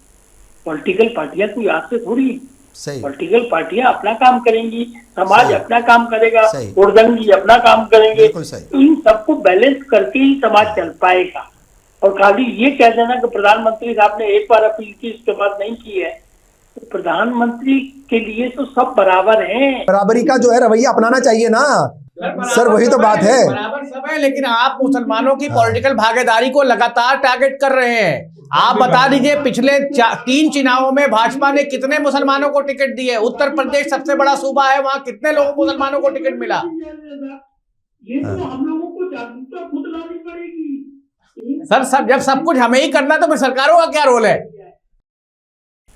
पॉलिटिकल पार्टियां कोई आज से थोड़ी, पॉलिटिकल पार्टियां अपना काम करेंगी, समाज अपना काम करेगा, उर्दंगी अपना काम करेंगे। तो इन सबको बैलेंस करके ही समाज चल पाएगा। और खाली ये कह देना कि प्रधानमंत्री साहब ने एक बार अपील की उसके बाद नहीं की है, तो प्रधानमंत्री के लिए तो सब बराबर हैं। बराबरी का जो है रवैया अपनाना चाहिए ना सर, वही तो बात है। बराबर सब है, लेकिन आप मुसलमानों की पॉलिटिकल भागीदारी को लगातार टारगेट कर रहे हैं। आप बता दीजिए, पिछले 3 चुनावों में भाजपा ने कितने मुसलमानों को टिकट दिए? उत्तर प्रदेश सबसे बड़ा सूबा है, वहां कितने लोगों मुसलमानों को टिकट मिला? ये तो हम लोगों को जागरूकता खुद लानी पड़ेगी सर। जब सब कुछ हमें ही करना तो फिर सरकारों का क्या रोल है?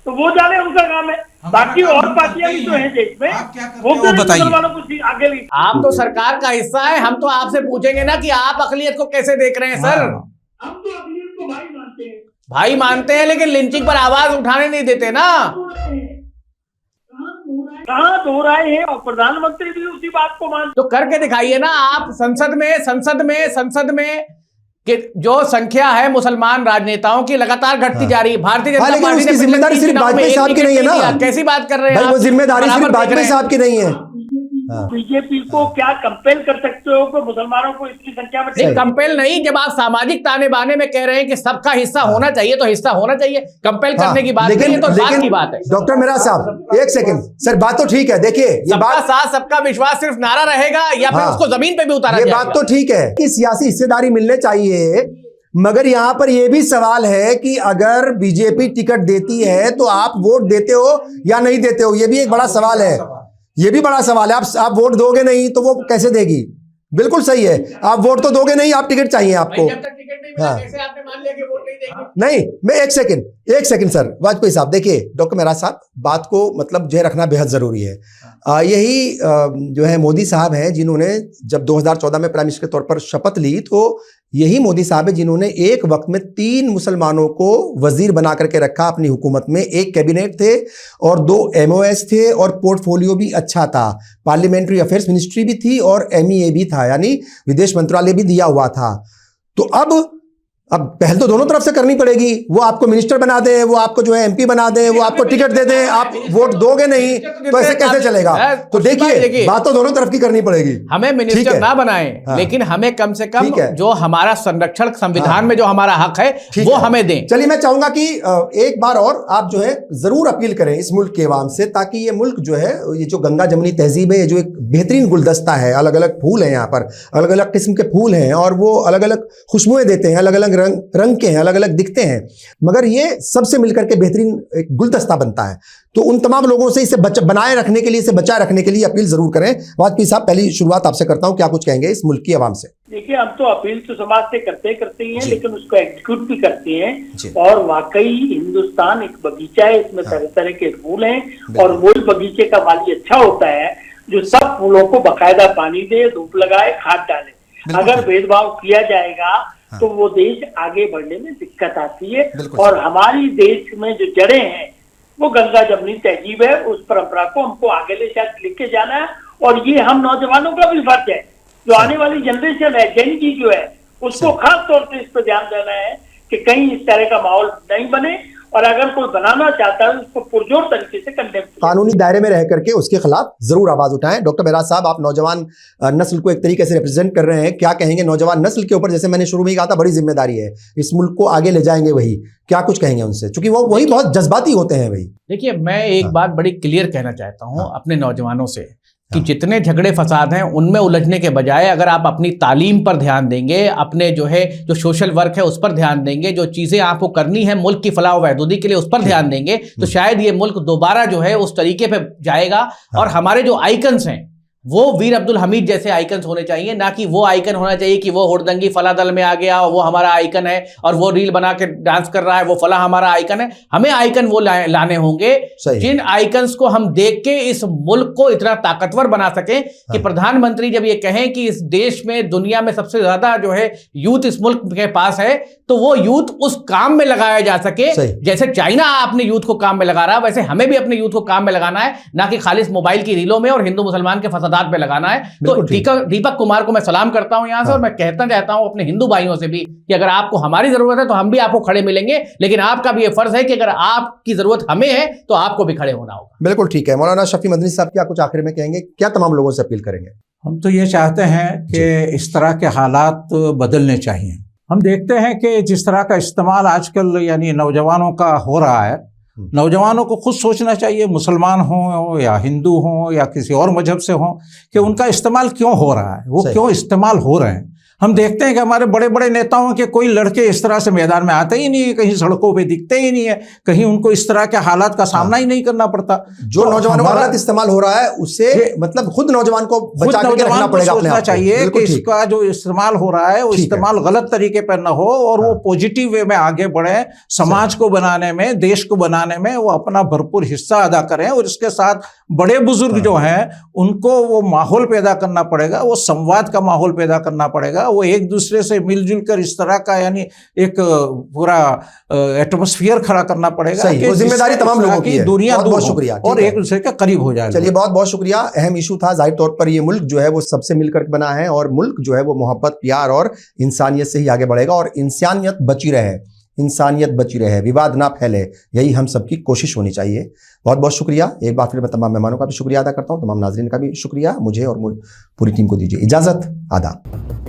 तो वो जाने, उनका काम है। बाकी और पार्टियां भी तो हैं देश में, वो मुसलमानों को आगे ले। आप तो सरकार का हिस्सा है, हम तो आपसे पूछेंगे ना कि आप अकलियत को कैसे देख रहे हैं सर। हम तो अकलियत को भाई मानते हैं, भाई मानते हैं, लेकिन लिंचिंग पर आवाज उठाने नहीं देते ना। कहाँ धो रहे हैं? और प्रधानमंत्री भी उसी बात को मानते। तो करके दिखाइए ना आप। संसद में कि जो संख्या है मुसलमान राजनेताओं की लगातार घटती जा रही है। भारतीय जनता पार्टी ने जिम्मेदारी सिर्फ वाजपेयी साहब की नहीं है ना। कैसी बात कर रहे हैं वो जिम्मेदारी सिर्फ वाजपेयी साहब की नहीं है। बीजेपी को क्या कंपेल कर सकते हो कि मुसलमानों को इतनी संख्या में? नहीं, कंपेल नहीं। जब आप सामाजिक ताने बाने में कह रहे हैं कि सबका हिस्सा होना चाहिए, तो हिस्सा होना चाहिए। कंपेल करने की बात नहीं है, तो बात की बात है। डॉक्टर मेरा साहब एक सेकंड सर, बात तो ठीक है। देखिए, ये बात साथ सबका विश्वास सिर्फ नारा रहेगा या फिर उसको जमीन पे भी उतारा जाएगा? ये बात तो ठीक है कि सियासी हिस्सेदारी मिलने चाहिए, मगर यहां पर यह भी सवाल है कि अगर बीजेपी टिकट देती है तो आप वोट देते हो या नहीं देते हो? यह भी एक बड़ा सवाल है। ये भी बड़ा सवाल है। आप वोट दोगे नहीं तो वो कैसे देगी? बिल्कुल सही है, आप वोट तो दोगे नहीं, आप टिकट चाहिए आपको। जब तक टिकट नहीं मिला, कैसे आपने मान लिया कि वोट नहीं देंगे? नहीं, मैं एक सेकंड सर, वाजपेयी साहब देखिए, डॉक्टर मेहराज साहब, बात को मतलब जो है रखना बेहद जरूरी है। यही जो है मोदी साहब हैं जिन्होंने जब 2014 में प्राइम मिनिस्टर के तौर पर शपथ ली, तो यही मोदी साहब है जिन्होंने एक वक्त में 3 मुसलमानों को वजीर बना करके रखा अपनी हुकूमत में। एक कैबिनेट थे और 2 MOS थे, और पोर्टफोलियो भी अच्छा था। पार्लियामेंट्री अफेयर्स मिनिस्ट्री भी थी और MEA भी था, यानी विदेश मंत्रालय भी दिया हुआ था। तो अब पहल तो दोनों तरफ से करनी पड़ेगी। वो आपको मिनिस्टर बना दे, वो आपको जो है MP बना दे, वो आपको टिकट दे दे, आप वोट दोगे नहीं तो ऐसे कैसे चलेगा? तो देखिए, बात तो दोनों तरफ की करनी पड़ेगी। हमें मिनिस्टर ना बनाएं, लेकिन हमें कम से कम जो हमारा संरक्षण संविधान में जो हमारा हक है वो हमें दें। चलिए, मैं चाहूंगा कि एक बार और आप जो है जरूर अपील करें इस मुल्क के अवाम से, ताकि ये मुल्क जो है, ये जो गंगा जमुनी तहजीब है, ये जो एक बेहतरीन गुलदस्ता है, अलग अलग फूल हैं यहाँ पर, अलग अलग किस्म के फूल हैं, और वो अलग अलग खुशबुएं देते हैं, अलग अलग रंग के हैं, अलग अलग दिखते हैं, मगर ये सबसे मिलकर के बेहतरीन एक गुलदस्ता बनता है। तो उन तमाम लोगों से इसे बनाए रखने के लिए, इसे बचाए रखने के लिए अपील जरूर करें। वाजपेयी साहब, पहली शुरुआत आपसे करता हूं, क्या कुछ कहेंगे इस मुल्क की आवाम से? देखिए, हम तो अपील तो समाज से करते ही हैं, लेकिन उसको एग्जीक्यूट भी करते हैं। और वाकई हिंदुस्तान एक बगीचा है, इसमें तरह तरह के फूल हैं, और वही बगीचे का माली अच्छा होता है जो सब फूलों को बाकायदा पानी दे, धूप लगाए, खाद डाले। अगर भेदभाव किया जाएगा तो वो देश आगे बढ़ने में दिक्कत आती है। और हमारी देश में जो जड़ें हैं वो गंगा जमनी तहजीब है, उस परंपरा को हमको आगे लेके जाना है। और ये हम नौजवानों का भी फर्ज है, जो आने वाली जनरेशन है, जेन जी जो है, उसको खास तौर से इस पर ध्यान देना है कि कहीं इस तरह का माहौल नहीं बने, और अगर कोई बनाना चाहता है उसको पुरजोर तरीके से कंडेम, कानूनी दायरे में रह करके उसके खिलाफ जरूर आवाज उठाएं। डॉक्टर बहराज साहब, आप नौजवान नस्ल को एक तरीके से रिप्रेजेंट कर रहे हैं, क्या कहेंगे नौजवान नस्ल के ऊपर? जैसे मैंने शुरू में ही कहा था, बड़ी जिम्मेदारी है, इस मुल्क को आगे ले जाएंगे वही, क्या कुछ कहेंगे उनसे, क्योंकि वो वही बहुत जज्बाती होते हैं भाई। देखिए, मैं एक बात बड़ी क्लियर कहना चाहता हूं अपने नौजवानों से कि जितने झगड़े फसाद हैं उनमें उलझने के बजाय अगर आप अपनी तालीम पर ध्यान देंगे, अपने जो सोशल वर्क है उस पर ध्यान देंगे, जो चीज़ें आपको करनी है मुल्क की फलाह व बहबूदी के लिए उस पर ध्यान देंगे, तो शायद ये मुल्क दोबारा जो है उस तरीके पे जाएगा। और हमारे जो आइकन्स हैं वो वीर अब्दुल हमीद जैसे आइकन्स होने चाहिए, ना कि वो आइकन होना चाहिए कि वो हुड़दंगी फला दल में आ गया और वो हमारा आइकन है और वो रील बना के डांस कर रहा है, वो फला हमारा आइकन है। हमें आइकन वो लाने होंगे जिन आइकन्स को हम देख के इस मुल्क को इतना ताकतवर बना सकें कि प्रधानमंत्री जब ये कहें कि इस देश में दुनिया में सबसे ज्यादा जो है यूथ इस मुल्क के पास है, तो वो यूथ उस काम में लगाया जा सके। जैसे चाइना अपने यूथ को काम में लगा रहा है, वैसे हमें भी अपने यूथ को काम में लगाना है, ना कि खालिस मोबाइल की रीलों में और हिंदू मुसलमान के फसादात पे लगाना है। तो दीपक कुमार को मैं सलाम करता हूं यहां से, और मैं कहना चाहता हूं अपने हिंदू भाइयों से भी कि अगर आपको हमारी जरूरत है तो हम भी आपको खड़े मिलेंगे, लेकिन आपका भी ये फर्ज है कि अगर आपकी जरूरत हमें है तो आपको भी खड़े होना होगा। बिल्कुल ठीक है। मौलाना शफी मदनी साहब, क्या कुछ आखिर में कहेंगे, क्या तमाम लोगों से अपील करेंगे? हम तो ये चाहते हैं कि इस तरह के हालात बदलने चाहिए। हम देखते हैं कि जिस तरह का इस्तेमाल आजकल यानी नौजवानों का हो रहा है, नौजवानों को खुद सोचना चाहिए, मुसलमान हो या हिंदू हो या किसी और मजहब से हो, कि उनका इस्तेमाल क्यों हो रहा है, वो क्यों इस्तेमाल हो रहे हैं। हम देखते हैं कि हमारे बड़े बड़े नेताओं के कोई लड़के इस तरह से मैदान में आते ही नहीं है, कहीं सड़कों पे दिखते ही नहीं है, कहीं उनको इस तरह के हालात का सामना ही नहीं करना पड़ता। जो नौजवानों का गलत इस्तेमाल हो रहा है उससे मतलब खुद नौजवान को बचा के रखना पड़ेगा, सोचना चाहिए कि इसका जो इस्तेमाल हो रहा है वो इस्तेमाल गलत तरीके पर न हो और वो पॉजिटिव वे में आगे बढ़े, समाज को बनाने में, देश को बनाने में वो अपना भरपूर हिस्सा अदा करें। और इसके साथ बड़े बुजुर्ग जो हैं उनको वो माहौल पैदा करना पड़ेगा, वो संवाद का माहौल पैदा करना पड़ेगा, वो एक दूसरे से मिलजुल कर इस तरह का यानी एक पूरा एटमॉस्फेयर खड़ा करना पड़ेगा। वो जिम्मेदारी तमाम लोगों की है। दुनिया बहुत बहुत शुक्रिया और एक दूसरे के करीब हो जाए। चलिए, बहुत बहुत शुक्रिया। अहम इशू था, जाहिर तौर पर ये मुल्क जो है वो सबसे मिलकर बना है और मुल्क जो है वो मोहब्बत, प्यार और इंसानियत से ही आगे बढ़ेगा और इंसानियत बची रहे, इंसानियत बची रहे, विवाद ना फैले, यही हम सबकी कोशिश होनी चाहिए। बहुत बहुत शुक्रिया। एक बार फिर मैं तमाम मेहमानों का भी शुक्रिया अदा करता हूँ, तमाम नाज़रीन का भी शुक्रिया। मुझे और पूरी टीम को दीजिए इजाज़त। आदाब।